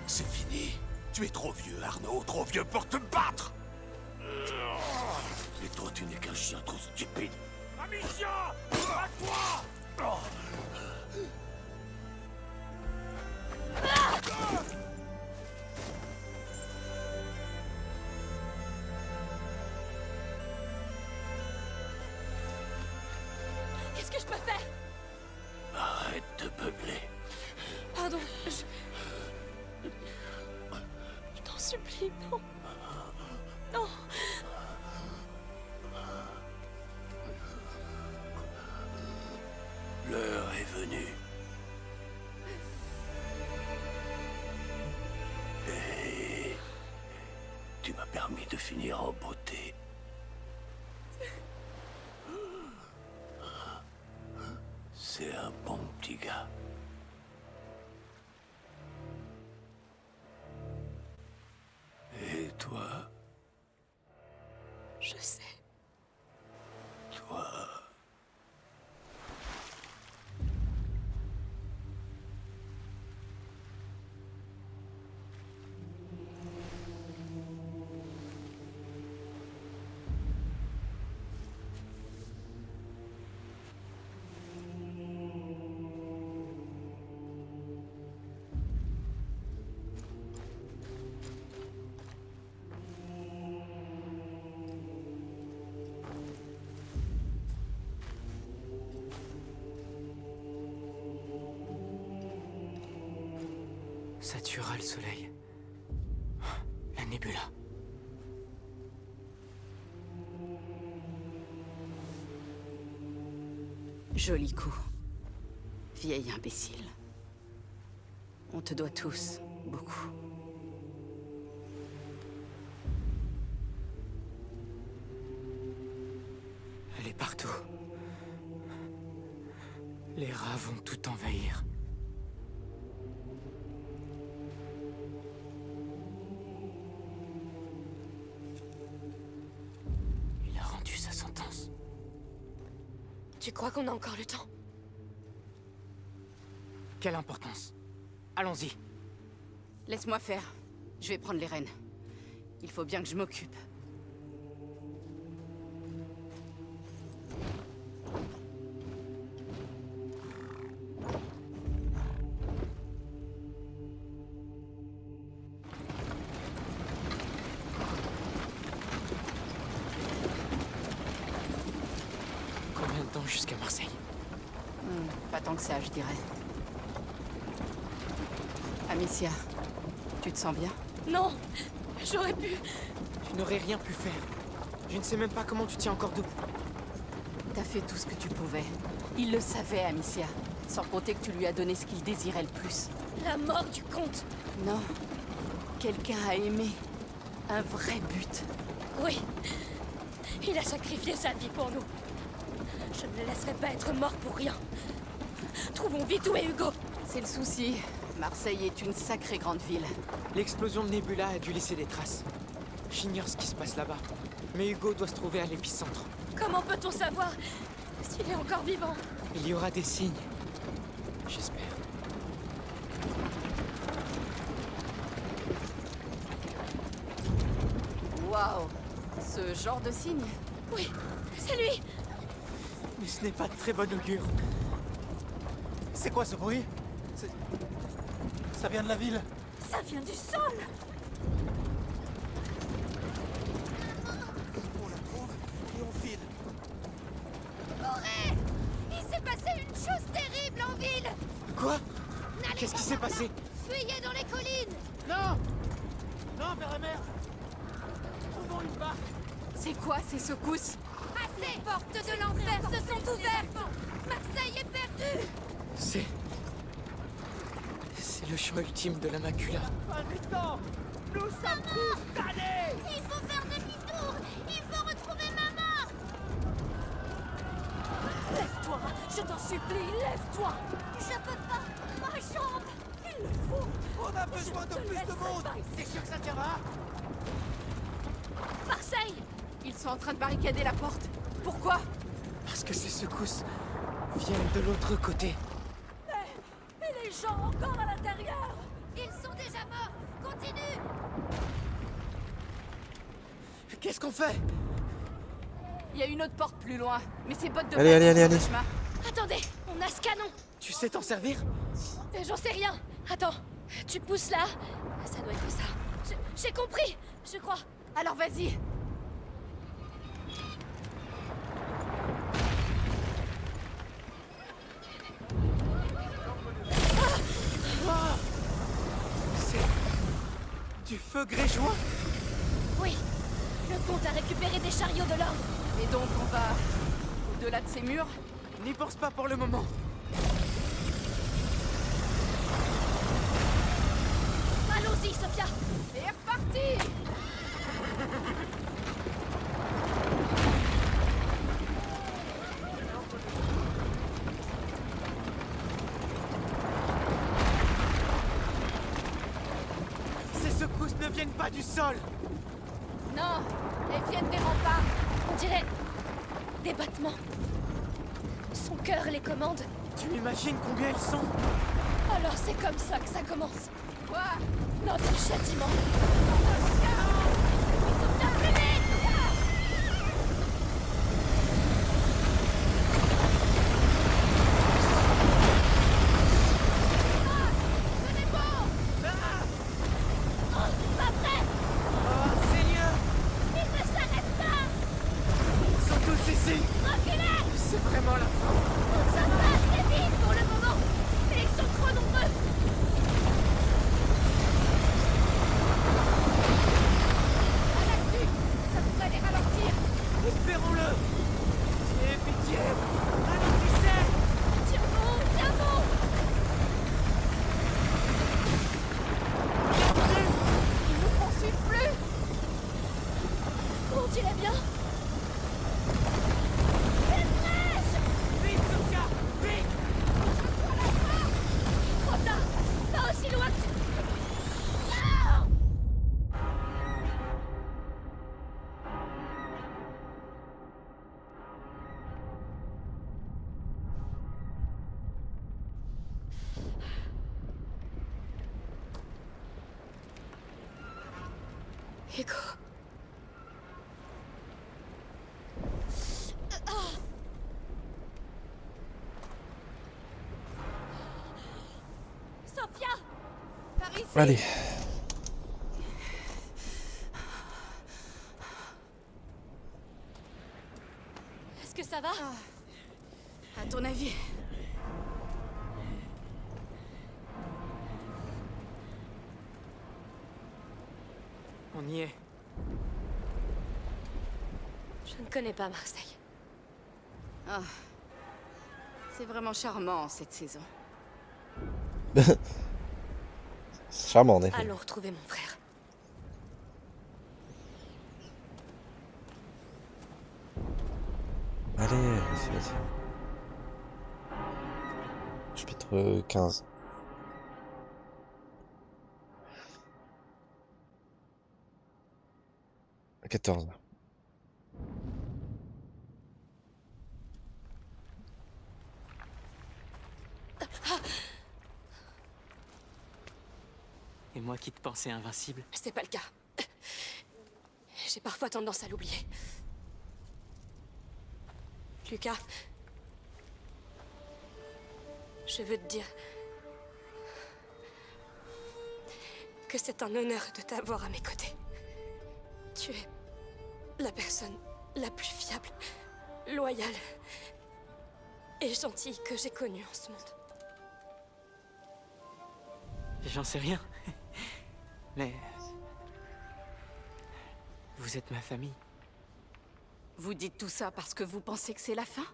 C'est fini. Tu es trop vieux, Arnaud. Trop vieux pour te battre. Et toi, tu n'es qu'un chien trop stupide. Amicia! À toi! supplie, non. Non. L'heure est venue. Et tu m'as permis de finir en beauté. C'est un bon petit gars. Et toi, Je sais. toi... Ça tuera le soleil. La nébula. Joli coup. Vieil imbécile. On te doit tous, beaucoup. Elle est partout. Les rats vont tout envahir. Il a rendu sa sentence. Tu crois qu'on a encore le temps? Quelle importance? Allons-y. Laisse-moi faire. Je vais prendre les rênes. Il faut bien que je m'occupe. Combien de temps jusqu'à Marseille? Pas tant que ça, je dirais. Amicia, tu te sens bien? Non. J'aurais pu. Tu n'aurais rien pu faire. Je ne sais même pas comment tu tiens encore debout. T'as fait tout ce que tu pouvais. Il le savait, Amicia. Sans compter que tu lui as donné ce qu'il désirait le plus. La mort du comte. Non. Quelqu'un a aimé. Un vrai but. Oui. Il a sacrifié sa vie pour nous. Je ne le laisserai pas être mort pour rien. Trouvons vite où est Hugo. C'est le souci. Marseille est une sacrée grande ville. L'explosion de Nebula a dû laisser des traces. J'ignore ce qui se passe là-bas. Mais Hugo doit se trouver à l'épicentre. Comment peut-on savoir s'il est encore vivant? Il y aura des signes. J'espère. Waouh. Ce genre de signe? Oui, c'est lui. Mais ce n'est pas de très bon augure. C'est quoi ce bruit? Ça vient de la ville. Ça vient du sol. On la trouve et on file. Auré! Il s'est passé une chose terrible en ville! Quoi? N'allez Qu'est-ce pas qui s'est par là. passé? Fuyez dans les collines! Non! Non, vers la mer! Trouvons une barque! C'est quoi ces secousses? Assez! Les portes de l'enfer se sont ouvertes! Marseille est perdue! C'est le champ ultime de la macula. Pas le temps! Nous sommes tous damnés! Il faut faire demi-tour! Il faut retrouver maman! Lève-toi, je t'en supplie, lève-toi. Je peux pas! Ma jambe! Il le faut. On a besoin de te plus de laisserai monde! pas ici. T'es sûr que ça tiendra? Marseille. Ils sont en train de barricader la porte. Pourquoi? Parce que ces secousses viennent de l'autre côté. Et les gens encore à l'intérieur. Ils sont déjà morts! Continue! Qu'est-ce qu'on fait? Il y a une autre porte plus loin, mais ces bottes de Allez, passe allez, sont allez, sur le allez. chemin. Attendez, on a ce canon. Tu sais t'en servir? J'en sais rien. Attends, tu pousses là. Ça doit être ça. J'ai compris, je crois. Alors vas-y. Du feu grégeois? Oui. Le comte a récupéré des chariots de l'ordre. Et donc on va au-delà de ces murs? N'y pense pas pour le moment. Allons-y, Sophia. C'est reparti! Ces secousses ne viennent pas du sol. Non, elles viennent des remparts. On dirait des battements. Son cœur les commande. Tu imagines combien ils sont? Alors c'est comme ça que ça commence. Quoi? Notre châtiment. Oh, Seigneur! Il ne s'arrête pas. Ils sont tous ici! C'est vraiment la fin! Ça va assez vite pour le moment. Mais ils sont trop nombreux. À l'affût! Ça pourrait les ralentir! Espérons-le! Pitié, pitié! Ralentissez! Tiens bon, tiens bon. Ils nous poursuivent plus! On dirait bien. Vite, Sophia! Vite! Trop tard. Pas aussi loin que tu... Hugo. Sophia. Par ici! Allez. Est-ce que ça va? À ton avis? On y est. Je ne connais pas Marseille. Ah. C'est vraiment charmant cette saison. Charmant en effet. Allons retrouver mon frère. Allez, vas-y. Chapitre 15. « 14. Et moi qui te pensais invincible. C'est pas le cas. J'ai parfois tendance à l'oublier. Lucas, je veux te dire que c'est un honneur de t'avoir à mes côtés. Tu es la personne la plus fiable, loyale et gentille que j'ai connue en ce monde. J'en sais rien. Mais... vous êtes ma famille. Vous dites tout ça parce que vous pensez que c'est la fin?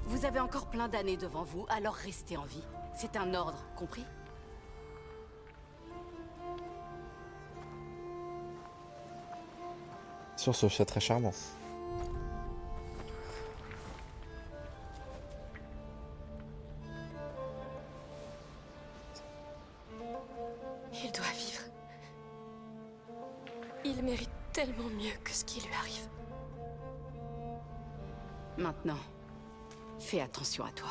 Vous avez encore plein d'années devant vous, alors restez en vie. C'est un ordre, compris? Sur Sophia, très charmant. Il doit vivre. Il mérite tellement mieux que ce qui lui arrive. Maintenant, fais attention à toi.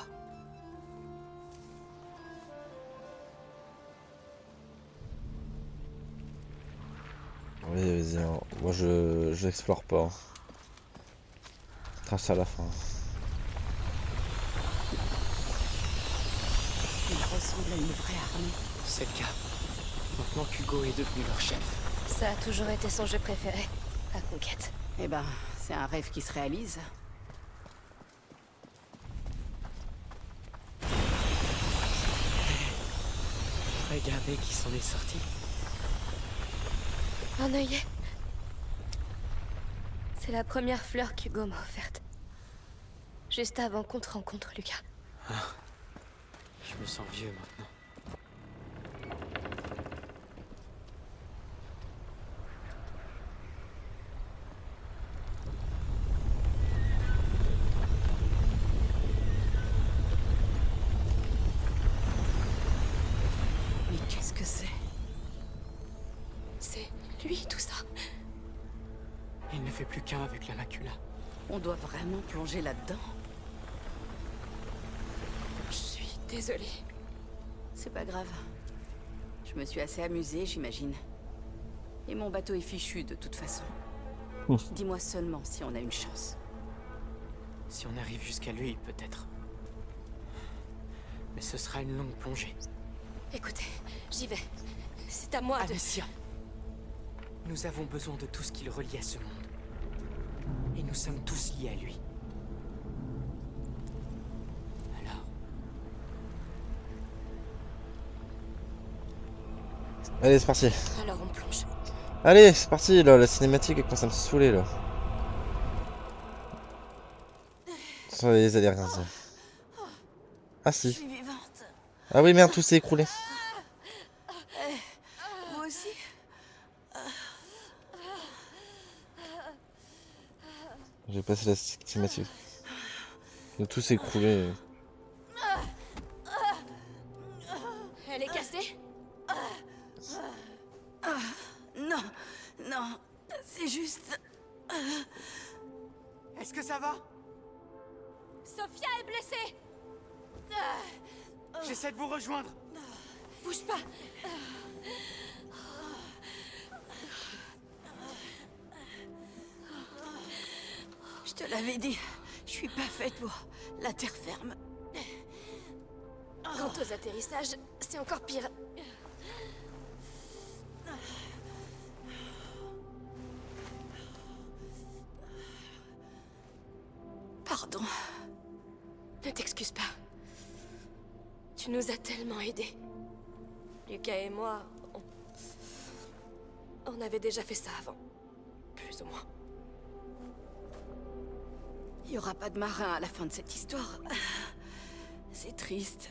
Oui, vas-y, hein. Moi je j'explore pas. Trace à la fin. Il ressemble à une vraie armée. C'est le cas. Maintenant qu'Hugo est devenu leur chef. Ça a toujours été son jeu préféré, la conquête. Eh ben, c'est un rêve qui se réalise. Regardez qui s'en est sorti. Un œillet. C'est la première fleur qu'Hugo m'a offerte. Juste avant qu'on te rencontre, Lucas. Je me sens vieux maintenant. Mais qu'est-ce que c'est? C'est lui, tout ça. Il ne fait plus qu'un avec la macula. On doit vraiment plonger là-dedans? Je suis désolée. C'est pas grave. Je me suis assez amusée, j'imagine. Et mon bateau est fichu de toute façon. Dis-moi seulement si on a une chance. Si on arrive jusqu'à lui, peut-être. Mais ce sera une longue plongée. Écoutez, j'y vais. C'est à moi de... Amicia, nous avons besoin de tout ce qui le relie à ce monde. Et nous sommes tous liés à lui. Alors... Allez, c'est parti. Alors on plonge. Allez, c'est parti, là, la cinématique elle commence à me saouler, là. Ça les allez rien dire. Ah Je si. suis vivante. Ah oui, merde, tout s'est écroulé. Vous aussi? J'ai passé la cinématique. Tout s'est écroulé. Elle est cassée? Non, non, c'est juste... Est-ce que ça va? Sophia est blessée. J'essaie de vous rejoindre. Bouge pas. Je te l'avais dit, je suis pas faite pour la terre ferme. Quant aux atterrissages, c'est encore pire. Pardon. Ne t'excuse pas. Tu nous as tellement aidés. Lucas et moi, on avait déjà fait ça avant. Plus ou moins. Il n'y aura pas de marin à la fin de cette histoire. C'est triste.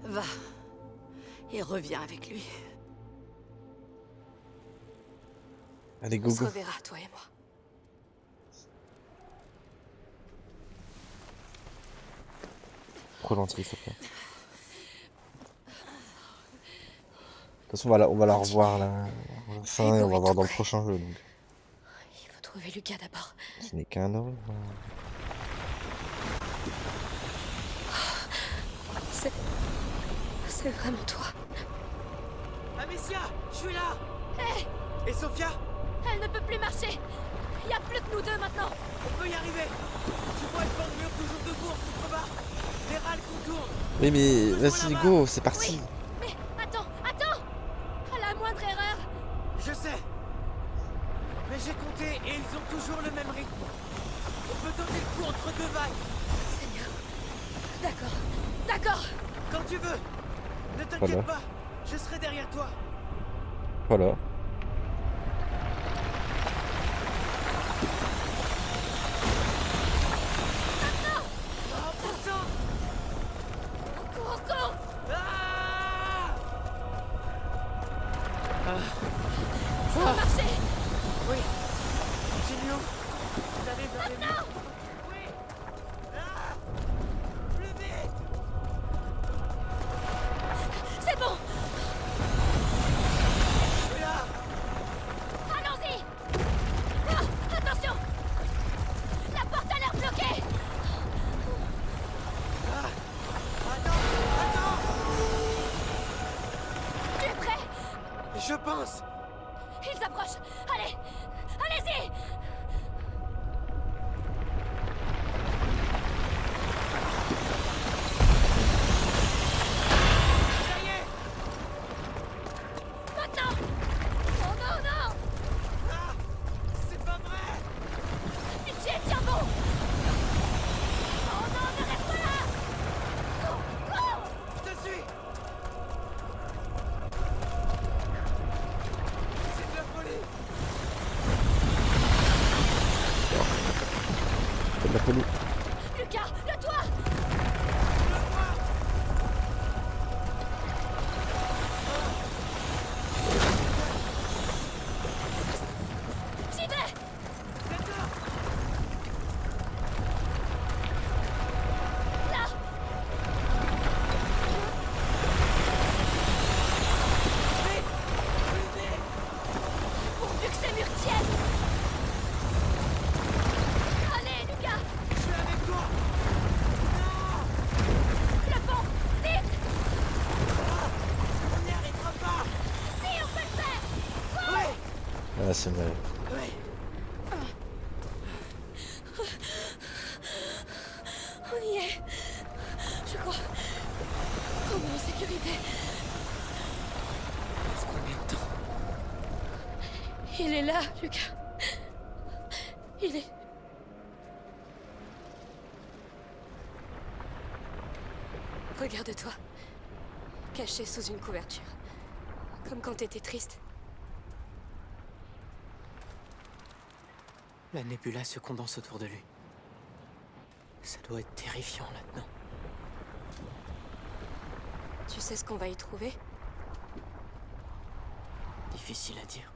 Va. Et reviens avec lui. Allez, On se gogo. reverra, toi et moi. Trop gentil, s'il te plaît. De toute façon, on va la revoir là, à la fin et on va voir dans le prochain jeu. Donc. Il faut trouver Lucas d'abord. Ce n'est qu'un homme. C'est vraiment toi. Amicia, je suis là. Hé, Et Sophia, elle ne peut plus marcher. Il n'y a plus que nous deux maintenant. on peut y arriver. Tu vois le pan de mur toujours debout en contrebas. Les râles contournent. Oui, mais vas-y, go, c'est parti. Mais attends. À la moindre erreur. Je sais. Mais j'ai compté et ils ont toujours le même rythme. On peut donner le coup entre deux vagues. D'accord. D'accord. Quand tu veux. Ne t'inquiète Voilà. pas. Je serai derrière toi. Voilà. En poussant. Encore. Ah! Ça a marché. Oui. Continuons. J'arrive vers les murs. Oui. Ah! Plus vite. C'est bon. Je suis là. Allons-y. Ah, attention. La porte a l'air bloquée. Ah! Attends. Tu es prêt? Je pense. Ils approchent. Allez-y. Ça y est. Maintenant. Oh non. Ah! C'est pas vrai. Tiens bon. Oh non, ne reste pas là. Lucas, le toit! J'y vais! Là! Pourvu que ces murs tiennent! Allez, Lucas! Je suis avec toi. Le pont! Vite! On n'y arrivera pas. Si, on peut le faire! Oui. Ah, c'est mal. Oui. On y est. Je crois. On est en sécurité. Pour combien de temps? Il est là, Lucas. Il est... Regarde-toi. Caché sous une couverture. Comme quand t'étais triste. La nébula se condense autour de lui. Ça doit être terrifiant là-dedans. Tu sais ce qu'on va y trouver? Difficile à dire.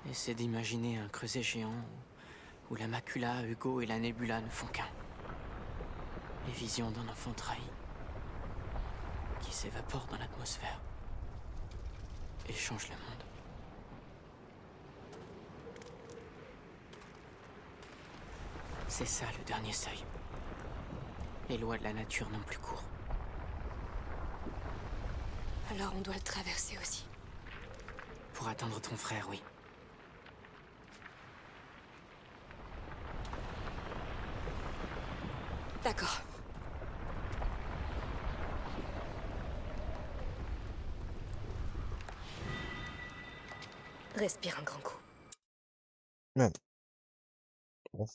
Essaie d'imaginer un creuset géant où la macula, Hugo et la nébula ne font qu'un. Les visions d'un enfant trahi qui s'évapore dans l'atmosphère et change le monde. C'est ça le dernier seuil. Les lois de la nature n'ont plus cours. Alors on doit le traverser aussi. Pour atteindre ton frère, oui. D'accord. Respire un grand coup. Merde. Bon.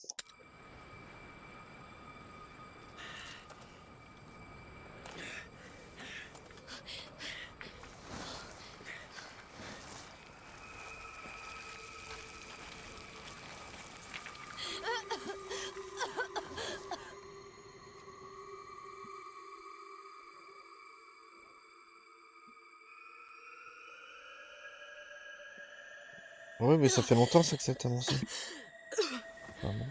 Ouais, mais ça fait longtemps ça que ça t'a annoncé. Vraiment.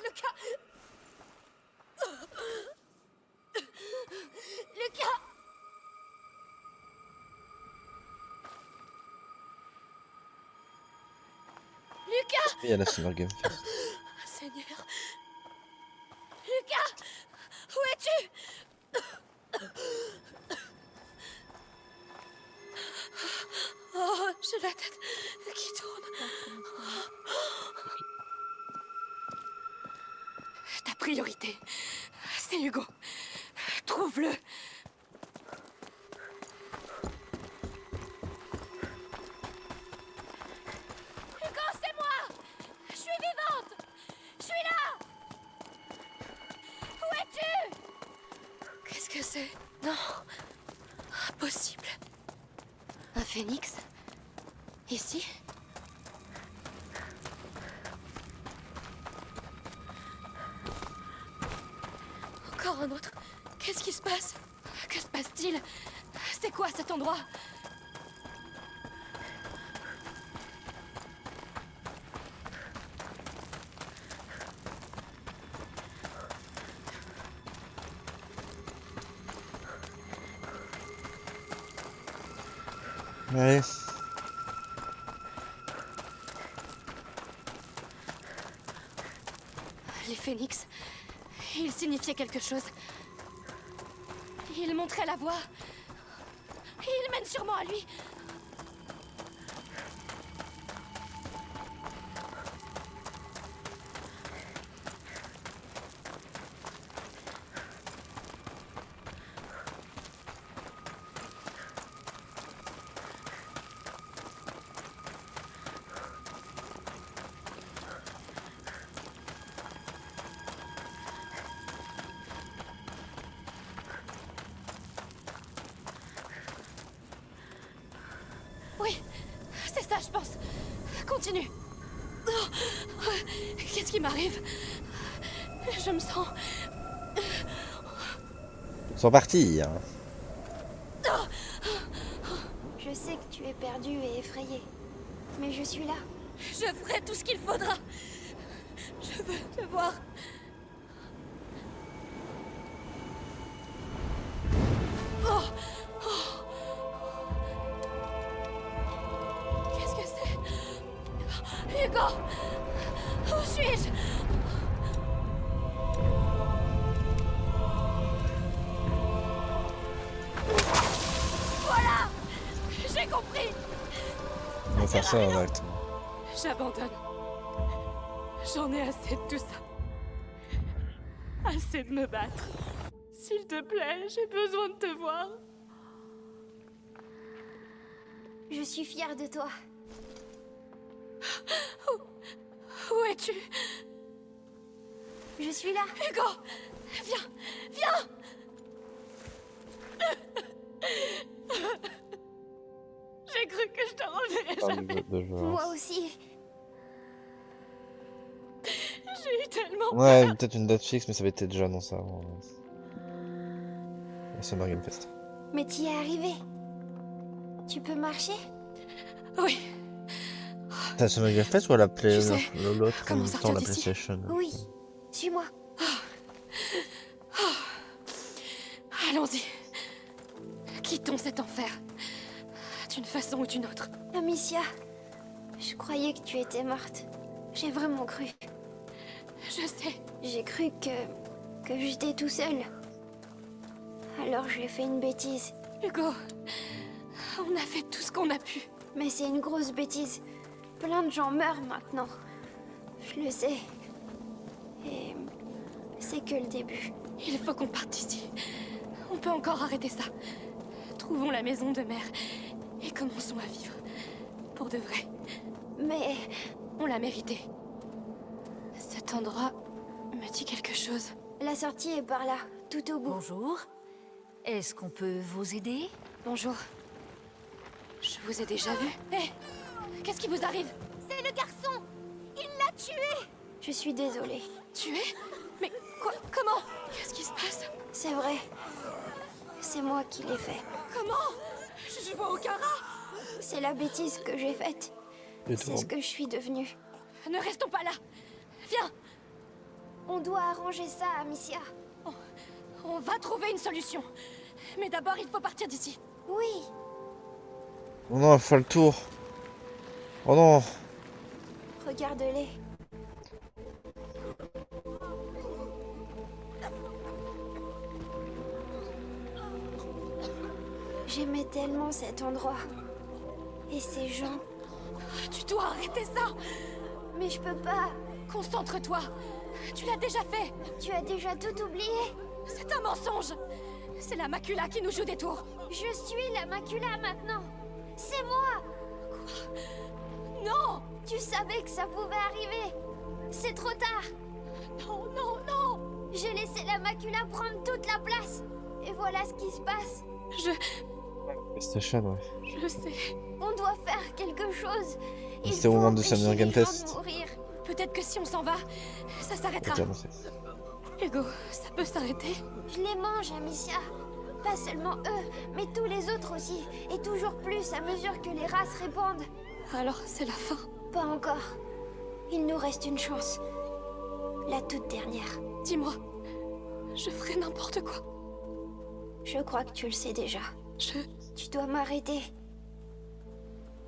Lucas! Lucas! Lucas! Il y a la Summer Game Fest. Seigneur. Lucas! Où es-tu? Oh, j'ai la tête qui tourne. Ta priorité, c'est Hugo. Trouve-le. Hugo, c'est moi! Je suis vivante! Je suis là! Où es-tu? Qu'est-ce que c'est? Non. Impossible. Un phénix? Ici? Encore un autre. Qu'est-ce qui se passe? Que se passe-t-il? C'est quoi cet endroit? Allez. Les phénix, ils signifiaient quelque chose. Ils montraient la voie. Ils mènent sûrement à lui. Oui, c'est ça, je pense. Continue. Oh, Qu'est-ce qui m'arrive? Je me sens... Ils sont partis. Hein. Je sais que tu es perdu et effrayé. Mais je suis là. Je ferai tout ce qu'il faudra. Je veux te voir. Oh, oh. Qu'est-ce que c'est? Hugo! Où suis-je? Voilà! J'ai compris! On va faire ça direct. J'abandonne. J'en ai assez de tout ça. Assez de me battre. S'il te plaît, j'ai besoin de te voir. Je suis fière de toi. Où es-tu? Je suis là. Hugo! Viens! Viens! J'ai cru que je te reverrais jamais. Moi aussi. J'ai eu tellement Ouais, peur. peut-être une date fixe, mais ça va être déjà annoncé avant. La Summer Game Fest. Mais t'y es arrivé. Tu peux marcher? Oui. T'as la Summer Game Fest ou à la Play... Tu sais l'autre comment temps, sortir la d'ici? PlayStation? Oui. Suis-moi. Allons-y. Quittons cet enfer. D'une façon ou d'une autre. Amicia, je croyais que tu étais morte. J'ai vraiment cru. Je sais. J'ai cru que j'étais tout seul. Alors j'ai fait une bêtise. Hugo, on a fait tout ce qu'on a pu. Mais c'est une grosse bêtise. Plein de gens meurent maintenant. Je le sais. Et c'est que le début. Il faut qu'on parte d'ici. On peut encore arrêter ça. Trouvons la maison de mère et commençons à vivre. Pour de vrai. Mais on l'a mérité. Cet endroit me dit quelque chose. La sortie est par là, tout au bout. Bonjour. Est-ce qu'on peut vous aider? Bonjour. Je vous ai déjà vu. Hé! Qu'est-ce qui vous arrive? C'est le garçon! Il l'a tué! Je suis désolée. Tué? Mais quoi? Comment? Qu'est-ce qui se passe? C'est vrai. C'est moi qui l'ai fait. Comment? Je vois aucun rat! C'est la bêtise que j'ai faite. C'est ce que je suis devenue. Ne restons pas là! Viens! On doit arranger ça, Amicia. On va trouver une solution. Mais d'abord, il faut partir d'ici. Oui. Oh non, elle fait le tour. Oh non. Regarde-les. J'aimais tellement cet endroit. Et ces gens. Tu dois arrêter ça! Mais je peux pas. Concentre-toi! Tu l'as déjà fait! Tu as déjà tout oublié? C'est un mensonge! C'est la macula qui nous joue des tours! Je suis la macula maintenant! C'est moi! Quoi? Non! Tu savais que ça pouvait arriver! C'est trop tard! Non, non, non! J'ai laissé la macula prendre toute la place! Et voilà ce qui se passe! PlayStation, ouais. Je sais. On doit faire quelque chose! C'était au moment de Summer Game Fest. Peut-être que si on s'en va, ça s'arrêtera. Hugo, ça peut s'arrêter? Je les mange, Amicia. Pas seulement eux, mais tous les autres aussi. Et toujours plus à mesure que les races répandent. Alors c'est la fin? Pas encore. Il nous reste une chance. La toute dernière. Dis-moi, je ferai n'importe quoi. Je crois que tu le sais déjà. Tu dois m'arrêter.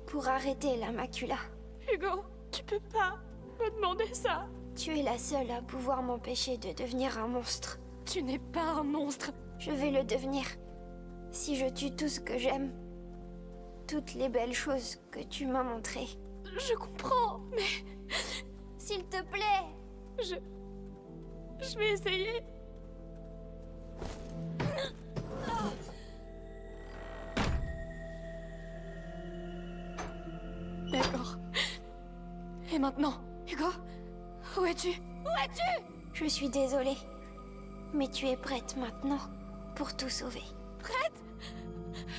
Pour arrêter la macula. Hugo, tu peux pas me demander ça. Tu es la seule à pouvoir m'empêcher de devenir un monstre. Tu n'es pas un monstre. Je vais le devenir. Si je tue tout ce que j'aime. Toutes les belles choses que tu m'as montrées. Je comprends, mais... S'il te plaît. Je vais essayer. D'accord. Et maintenant, Hugo? Où es-tu? Où es-tu? Je suis désolée. Mais tu es prête maintenant pour tout sauver. Prête?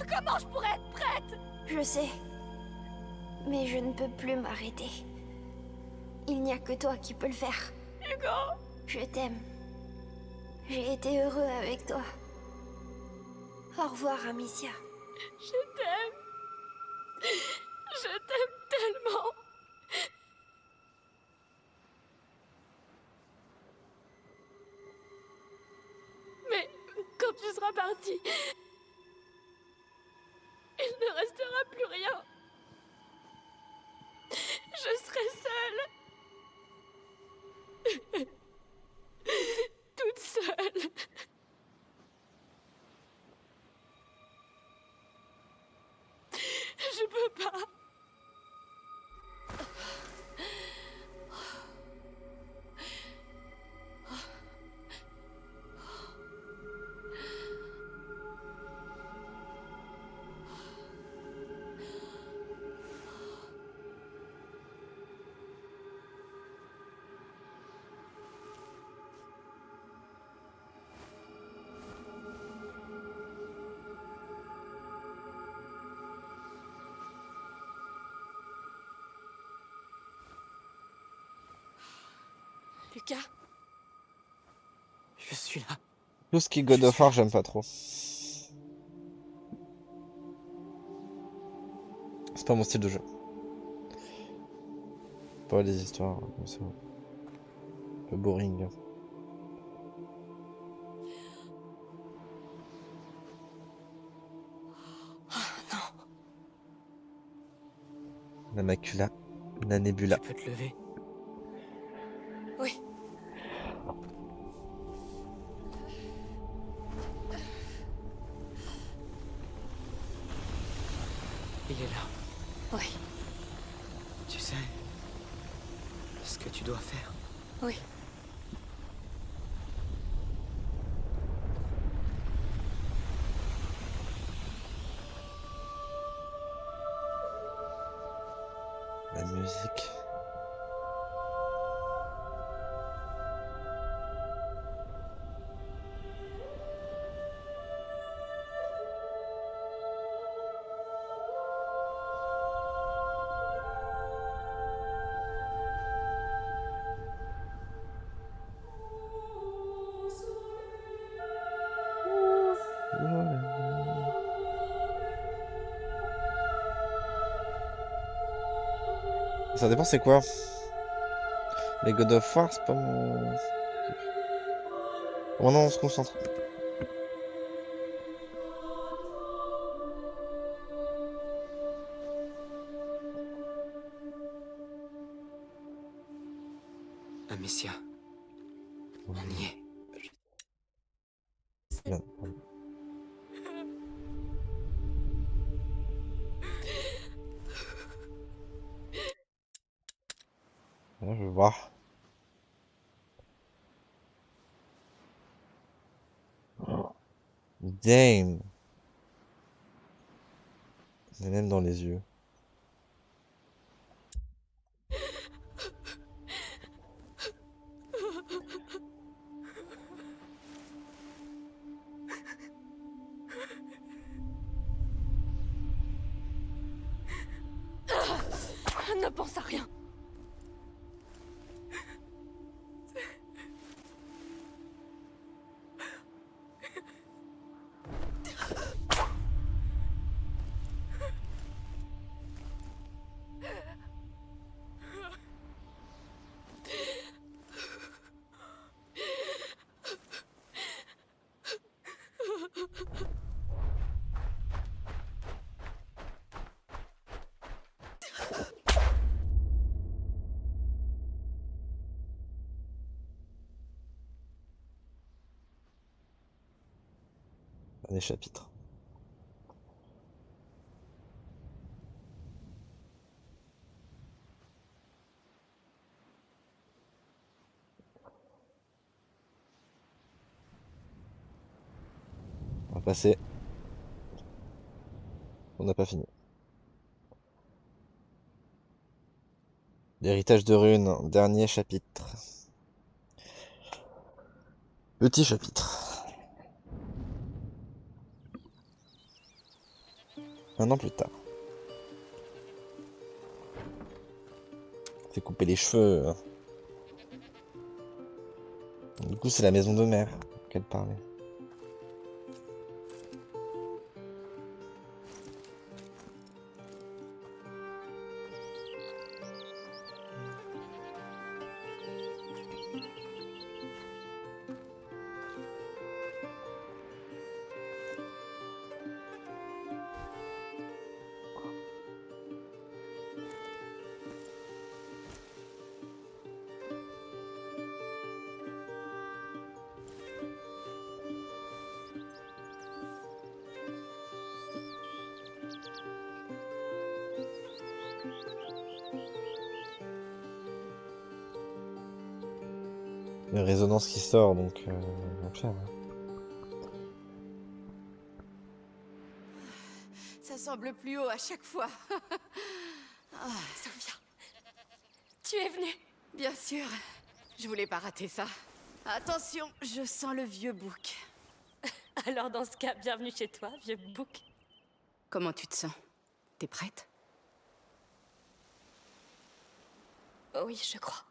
Comment je pourrais être prête? Je sais. Mais je ne peux plus m'arrêter. Il n'y a que toi qui peux le faire. Hugo! Je t'aime. J'ai été heureux avec toi. Au revoir, Amicia. Je t'aime. Je t'aime tellement. Mais quand tu seras parti, il ne restera plus rien. Je serai seule. Toute seule. Je peux pas. Lucas? Je suis là. Tout ce qui est God of War, j'aime pas trop. C'est pas mon style de jeu. Pas les histoires comme ça. Un peu boring. La macula, la nébula. Tu peux te lever. Oui. Il est là. Oui. Tu sais ce que tu dois faire. Oui. La musique. Ça dépend c'est quoi. Les God of War, c'est pas mon... Oh non, on se concentre. Amicia. On y est. Bien. Là, je veux voir. Damn. C'est même dans les yeux. Ne pense à rien. Dernier chapitre. On va passer. On n'a pas fini. L'héritage de Rune, dernier chapitre. Petit chapitre. Un an plus tard. Fait couper les cheveux. Hein. Du coup, c'est la maison de mère qu'elle parlait. Une résonance qui sort, donc on va faire. Hein. Ça semble plus haut à chaque fois. Sophia, tu es venue. Bien sûr, je voulais pas rater ça. Attention, je sens le vieux bouc. Alors dans ce cas, bienvenue chez toi, vieux bouc. Comment tu te sens? T'es prête? Oh oui, je crois.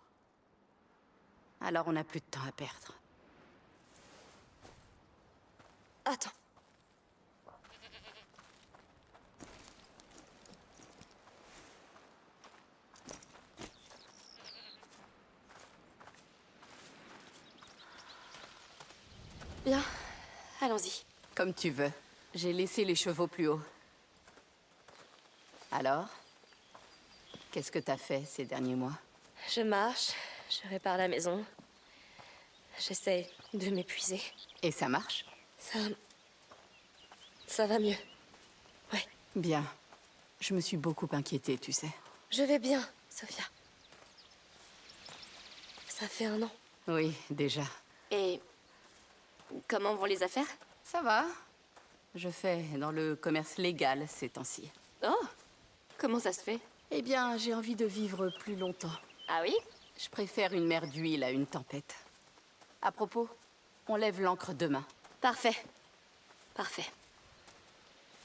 Alors on n'a plus de temps à perdre. Attends. Bien, allons-y. Comme tu veux. J'ai laissé les chevaux plus haut. Alors? Qu'est-ce que t'as fait ces derniers mois? Je marche, je répare la maison. J'essaie de m'épuiser. Et ça marche? Ça va mieux. Ouais. Bien. Je me suis beaucoup inquiétée, tu sais. Je vais bien, Sophia. Ça fait 1 an. Oui, déjà. Et comment vont les affaires? Ça va. Je fais dans le commerce légal ces temps-ci. Oh, comment ça se fait? Eh bien, j'ai envie de vivre plus longtemps. Ah oui? Je préfère une mer d'huile à une tempête. À propos, on lève l'ancre demain. Parfait. Parfait.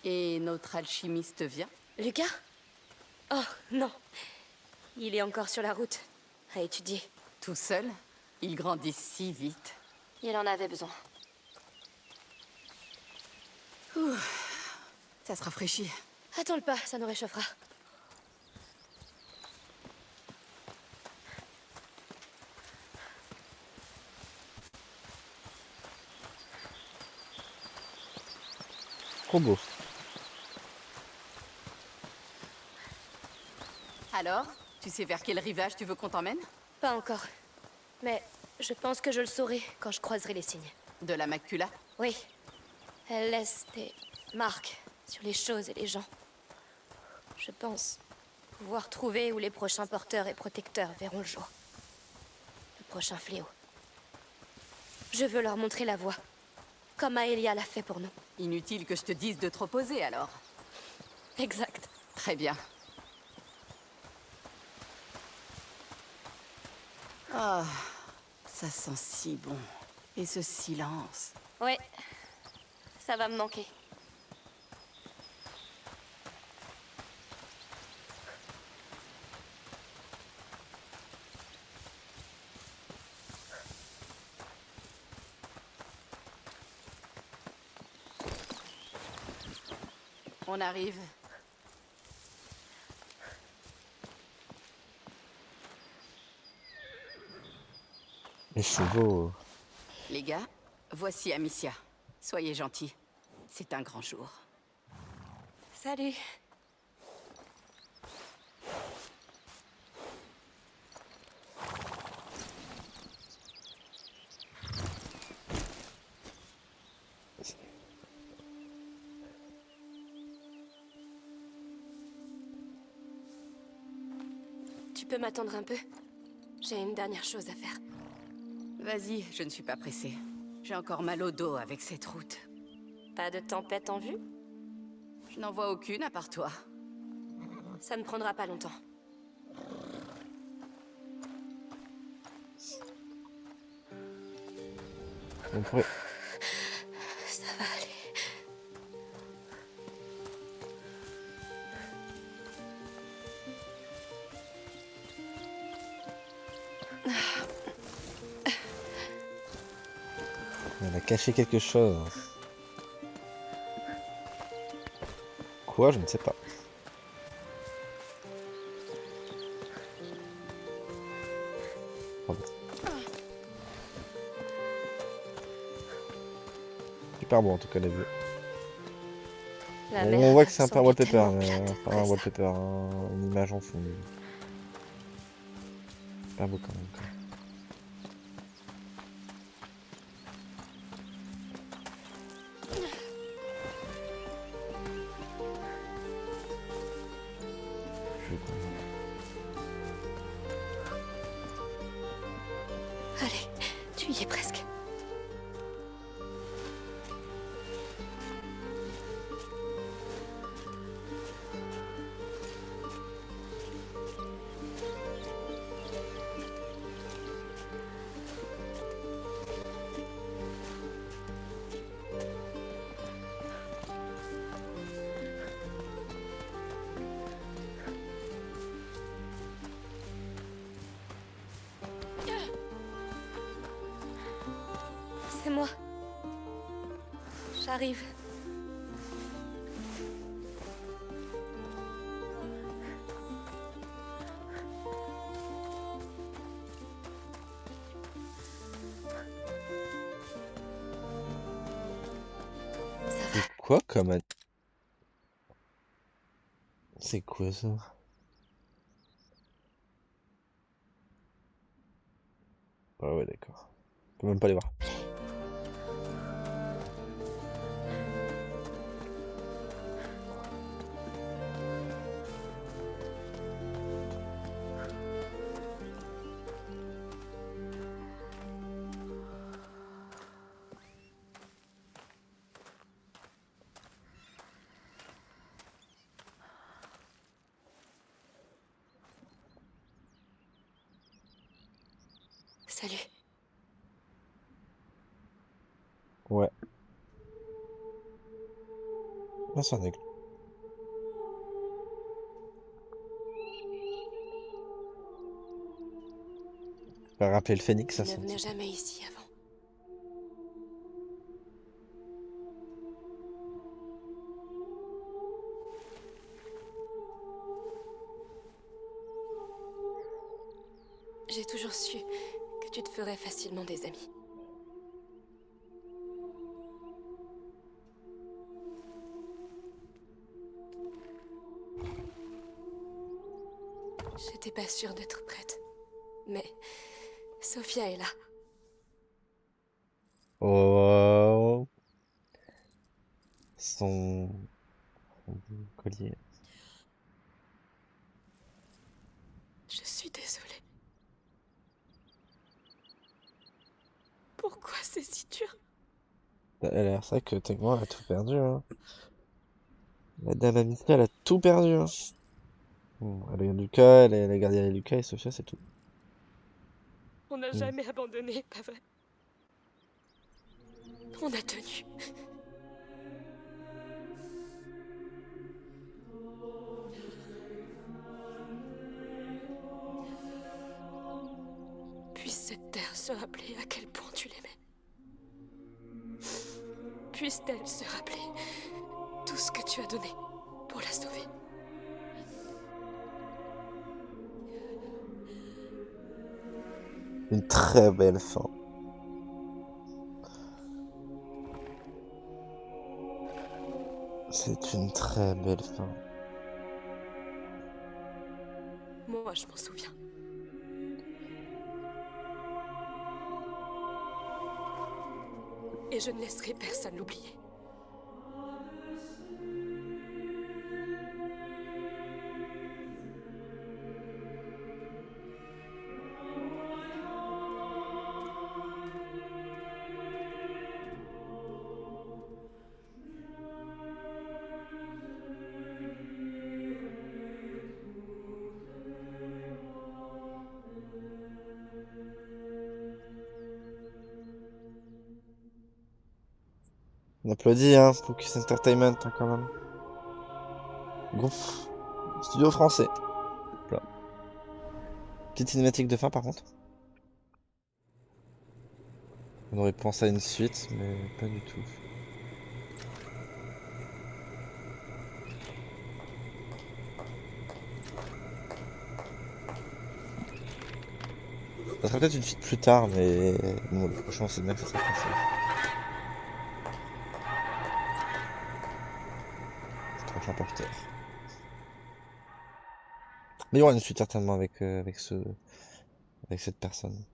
Et notre alchimiste vient? Lucas? Oh, non. Il est encore sur la route, à étudier. Tout seul? Il grandit si vite. Il en avait besoin. Ouh, ça se rafraîchit. Attends le pas, ça nous réchauffera. Trop beau. Alors, tu sais vers quel rivage tu veux qu'on t'emmène? Pas encore. Mais je pense que je le saurai quand je croiserai les signes. De la macula? Oui. Elle laisse des marques sur les choses et les gens. Je pense pouvoir trouver où les prochains porteurs et protecteurs verront le jour. Le prochain fléau. Je veux leur montrer la voie. Comme Aelia l'a fait pour nous. Inutile que je te dise de te reposer, alors. Exact. Très bien. Ah, ça sent si bon. Et ce silence. Ouais. Ça va me manquer. On arrive. Les chevaux. Les gars, voici Amicia. Soyez gentils. C'est un grand jour. Salut. Tu peux m'attendre un peu? J'ai une dernière chose à faire. Vas-y, je ne suis pas pressée. J'ai encore mal au dos avec cette route. Pas de tempête en vue? Je n'en vois aucune à part toi. Ça ne prendra pas longtemps. On pourrait... Ça va aller. Elle a caché quelque chose. Quoi? Je ne sais pas. Pardon. Super bon en tout cas les vues. La On mer voit que c'est un semble wallpaper, tellement mais plate enfin un après ça. wallpaper, une image en fond. Pas beau quand même. Quoi. Allez, tu y es presque. C'est moi. J'arrive. C'est quoi comme... C'est quoi ça? Ah ouais d'accord. Je peux même pas les voir. Salut. Ouais. Ah c'est un aigle. Ça va rappeler le phénix Je ça ne sent. venais jamais ici avant. J'ai toujours su que tu te ferais facilement des amis. J'étais pas sûre d'être prête. Mais Sophia est là. Oh. Son collier. Je suis désolée. Pourquoi c'est si dur? Elle a l'air ça que techniquement elle a tout perdu. Hein. La dame Amicia elle a tout perdu. Hein. Bon, elle a Lucas, elle a gardé Lucas et Sophia c'est tout. On n'a jamais abandonné, pas vrai? On a tenu. Puisse cette terre se rappeler à quel point tu l'aimais. Puisse-t-elle se rappeler tout ce que tu as donné pour la sauver. Une très belle fin. C'est une très belle fin. Moi, je m'en souviens. Et je ne laisserai personne l'oublier. On applaudit, hein, Focus Entertainment, hein, quand même. Groupe studio français. Voilà. Petite cinématique de fin, par contre. On aurait pensé à une suite, mais pas du tout. Ça sera peut-être une suite plus tard, mais bon, le prochain, c'est bien que ça sera comme ça. C'est trop porteur. Mais il y aura une suite certainement avec cette personne.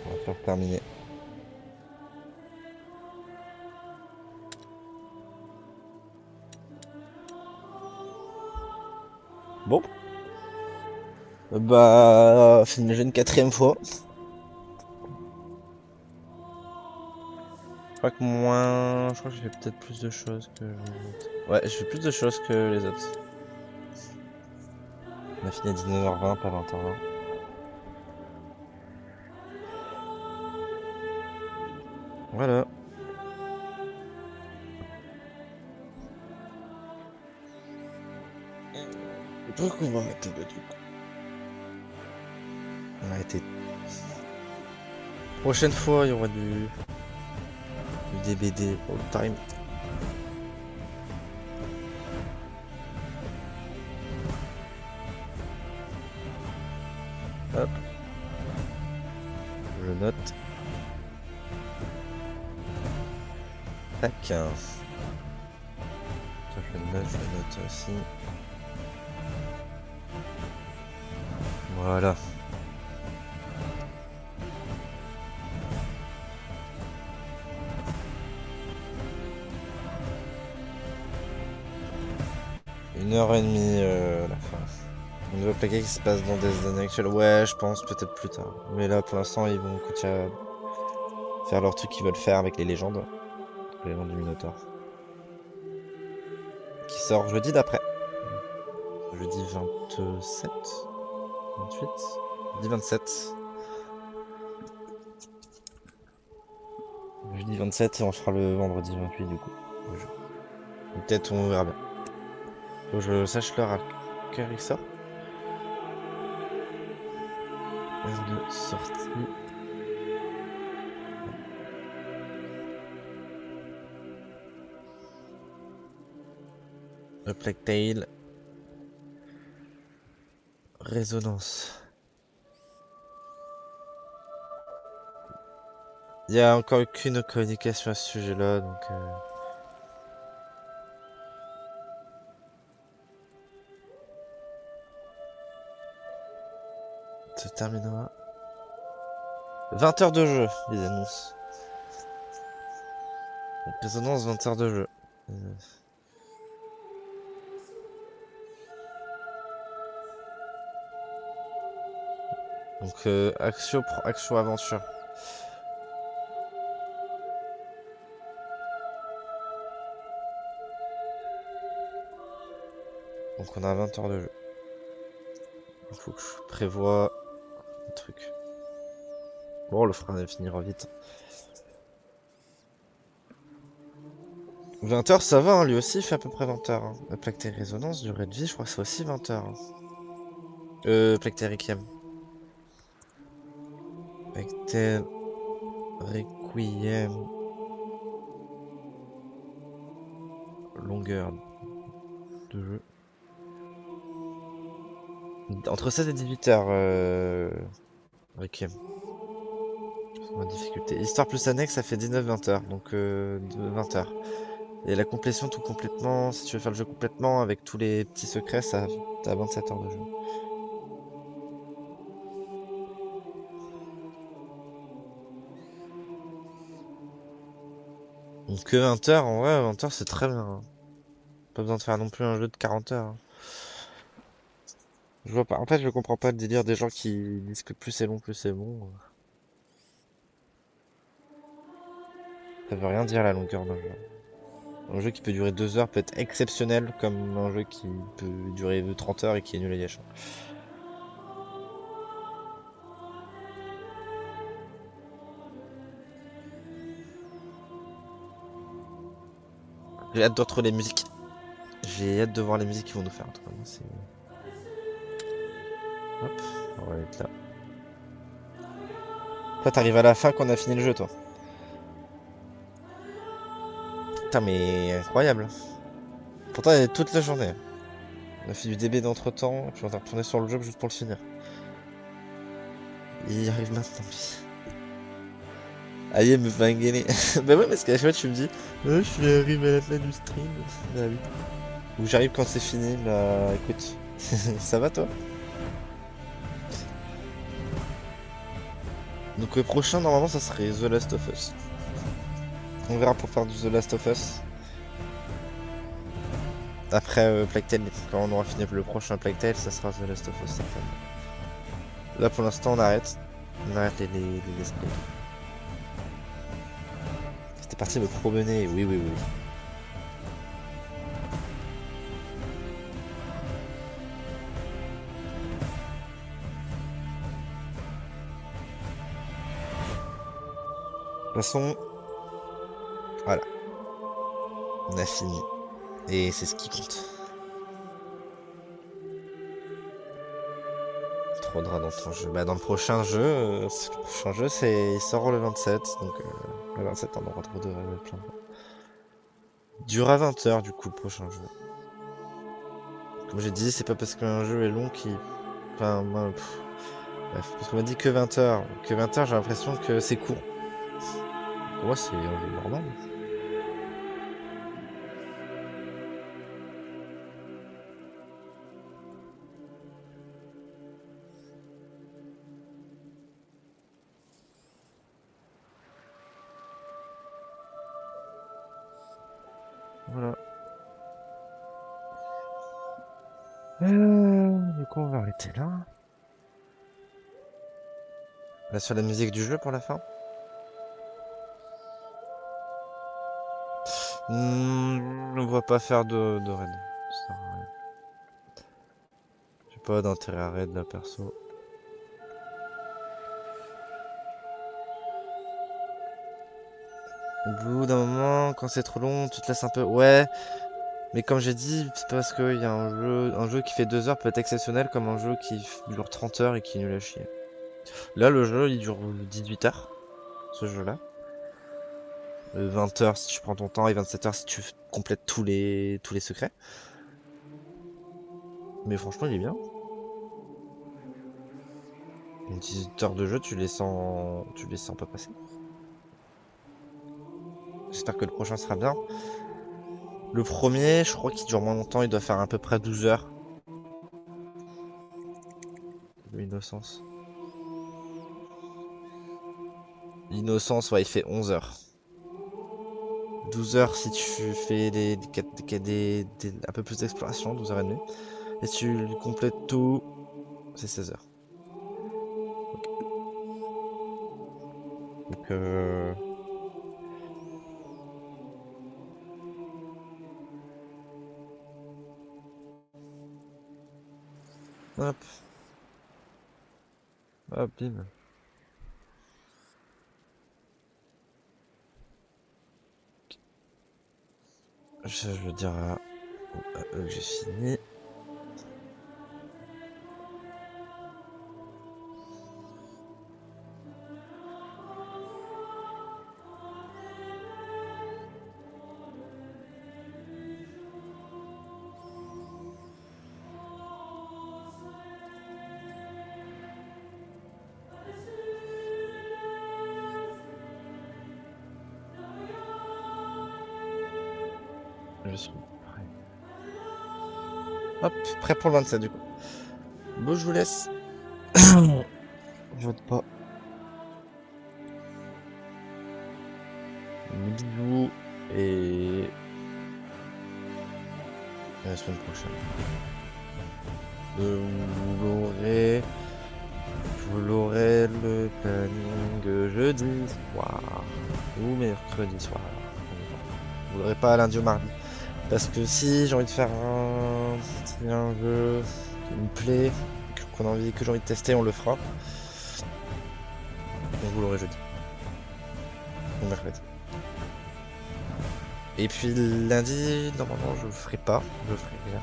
On va faire terminer. Bon. Bah, finir une quatrième fois. Je crois que moins... Je crois que j'ai fait peut-être plus de choses que les autres. Ouais, j'ai fait plus de choses que les autres. On a fini à 19h20, pas 20h20. Voilà. Je crois qu'on va arrêter là, du coup. On a arrêté. Prochaine fois, il y aura du DBD all time. Hop. Je note. Tac. Ça, je le note aussi. Voilà. Une heure et demie la fin. On doit plaquer qui se passe dans des années actuelles. Ouais, je pense peut-être plus tard. Mais là, pour l'instant, ils vont continuer à faire leur truc qu'ils veulent faire avec les légendes. Les légendes du Minotaur. Qui sort jeudi d'après. Jeudi 27 28 Jeudi 27. Jeudi 27 et on fera le vendredi 28 du coup. Peut-être on verra bien. Faut que je sache l'heure à quelle heure il sort. Heure de sortie. Le Plague Tale. Résonance. Il n'y a encore aucune communication à ce sujet-là, donc... Ça terminera. 20 heures de jeu, ils annoncent. Donc, Résonance, 20 heures de jeu. Donc, action, aventure. Donc, on a 20 heures de jeu. Il faut que je prévoie un truc. Bon, le frein finira vite. 20 heures, ça va, hein, lui aussi il fait à peu près 20 heures. Hein. La Plague Tale Résonance, durée de vie, je crois que c'est aussi 20 heures. Hein. Plague Tale Requiem. Plague Tale Requiem. Longueur de jeu. Entre 16 et 18 heures, Requiem. En difficulté. Histoire plus annexe, ça fait 19-20 heures. Donc 20 heures. Et la complétion tout complètement, si tu veux faire le jeu complètement avec tous les petits secrets, ça t'as 27 heures de jeu. Donc que 20 heures, en vrai, 20 heures c'est très bien. Hein. Pas besoin de faire non plus un jeu de 40 heures. Hein. Je vois pas. En fait, je comprends pas le délire des gens qui disent que plus c'est long, plus c'est bon. Ça veut rien dire la longueur d'un jeu. Un jeu qui peut durer 2 heures peut être exceptionnel, comme un jeu qui peut durer 30 heures et qui est nul à gâcher. J'ai hâte de retrouver les musiques. J'ai hâte de voir les musiques qu'ils vont nous faire. En tout cas, moi, Hop, on va être là. Toi, t'arrives à la fin qu'on a fini le jeu, toi. Putain, mais incroyable. Pourtant, il y a toute la journée. On a fait du DB d'entre-temps, puis on va retourner sur le jeu juste pour le finir. Il y arrive maintenant, lui. Aïe, me va engainer. Bah ouais, parce qu'à chaque fois, tu me dis, je suis arrivé à la fin du stream. Bah oui. Ou j'arrive quand c'est fini, bah écoute. Ça va, toi? Donc le prochain, normalement, ça serait The Last of Us. On verra pour faire du The Last of Us. Après Plague Tale, quand on aura fini le prochain Plague Tale, ça sera The Last of Us, certainement. Là, pour l'instant, on arrête. On arrête les esprits. C'était parti me promener, oui, oui, oui. De toute façon, voilà. On a fini. Et c'est ce qui compte. Trop de rats dans ton jeu. Bah dans le prochain jeu, il sort le 27. Donc le 27 on aura trop de plein de... Dure à 20 h du coup le prochain jeu. Comme j'ai dit, c'est pas parce qu'un jeu est long qu'il... Enfin, moi, bref, parce qu'on m'a dit que 20 h. Que 20 h, j'ai l'impression que c'est court. Pour moi, c'est un jeu normal. Voilà. Du coup, on va arrêter là. Là, sur la musique du jeu pour la fin. On va pas faire de raid. Ça sert à rien. J'ai pas d'intérêt à raid là, perso. Au bout d'un moment, quand c'est trop long, tu te laisses un peu... Ouais, mais comme j'ai dit, c'est parce qu'il y a un jeu qui fait 2 heures peut être exceptionnel comme un jeu qui dure 30 heures et qui est nul à chier. Là, le jeu, il dure 18 heures, ce jeu-là. 20 heures si tu prends ton temps et 27 heures si tu complètes tous les secrets. Mais franchement, il est bien. 18 heures de jeu, tu les sens pas passer. J'espère que le prochain sera bien. Le premier, je crois qu'il dure moins longtemps, il doit faire à peu près 12 heures. L'innocence. L'innocence, ouais, il fait 11 heures. 12 heures si tu fais un peu plus d'exploration, 12h30. Et si tu complètes tout, c'est 16 heures. Donc hop. Hop, bim. Je veux dire à eux que j'ai fini. Je suis prêt. Hop, prêt pour le 27 du coup. Bon, je vous laisse. Je vote pas. Bisous et à la semaine prochaine. Vous l'aurez le planning jeudi soir ou mercredi soir. Vous l'aurez pas lundi ou mardi. Parce que si j'ai envie de faire un jeu qui me plaît, que j'ai envie de tester, on le fera. Donc vous l'aurez jeudi. Ou mercredi. Et puis lundi, normalement je le ferai pas. Je le ferai rien.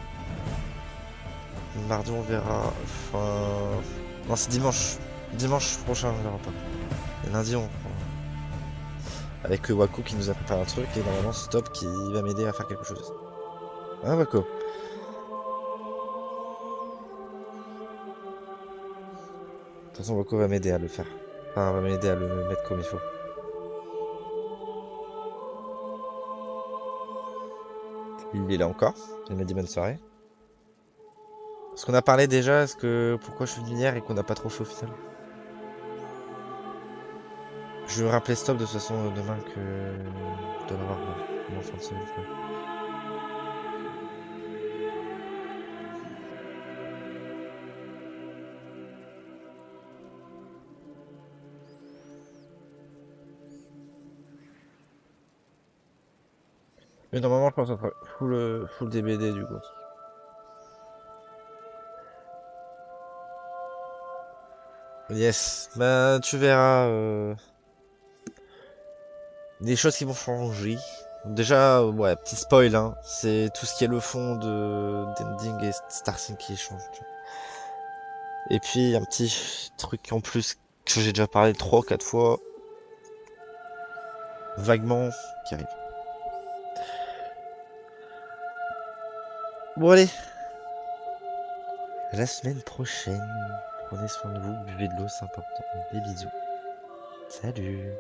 Mardi, on verra. Enfin... Non, c'est dimanche. Dimanche prochain, on verra pas. Et lundi, on... Avec Wako qui nous a préparé un truc et normalement Stop qui va m'aider à faire quelque chose. Hein, Wako? De toute façon, Wako va m'aider à le faire. Enfin, va m'aider à le mettre comme il faut. Il est là encore. Il m'a dit bonne soirée. Est-ce qu'on a parlé déjà? Est-ce que pourquoi je suis venu hier et qu'on n'a pas trop fait au final? Je vais rappeler Stop de toute façon demain que je dois l'avoir en fin de semaine. Quoi. Mais normalement, je pense que ça sera full DBD du coup. Yes, bah tu verras des choses qui vont changer. Déjà, ouais, petit spoil, hein, c'est tout ce qui est le fond d'Ending et Starting qui change. Tu vois. Et puis un petit truc en plus que j'ai déjà parlé 3 ou 4 fois, vaguement, qui arrive. Bon allez, à la semaine prochaine. Prenez soin de vous, buvez de l'eau, c'est important. Des bisous. Salut.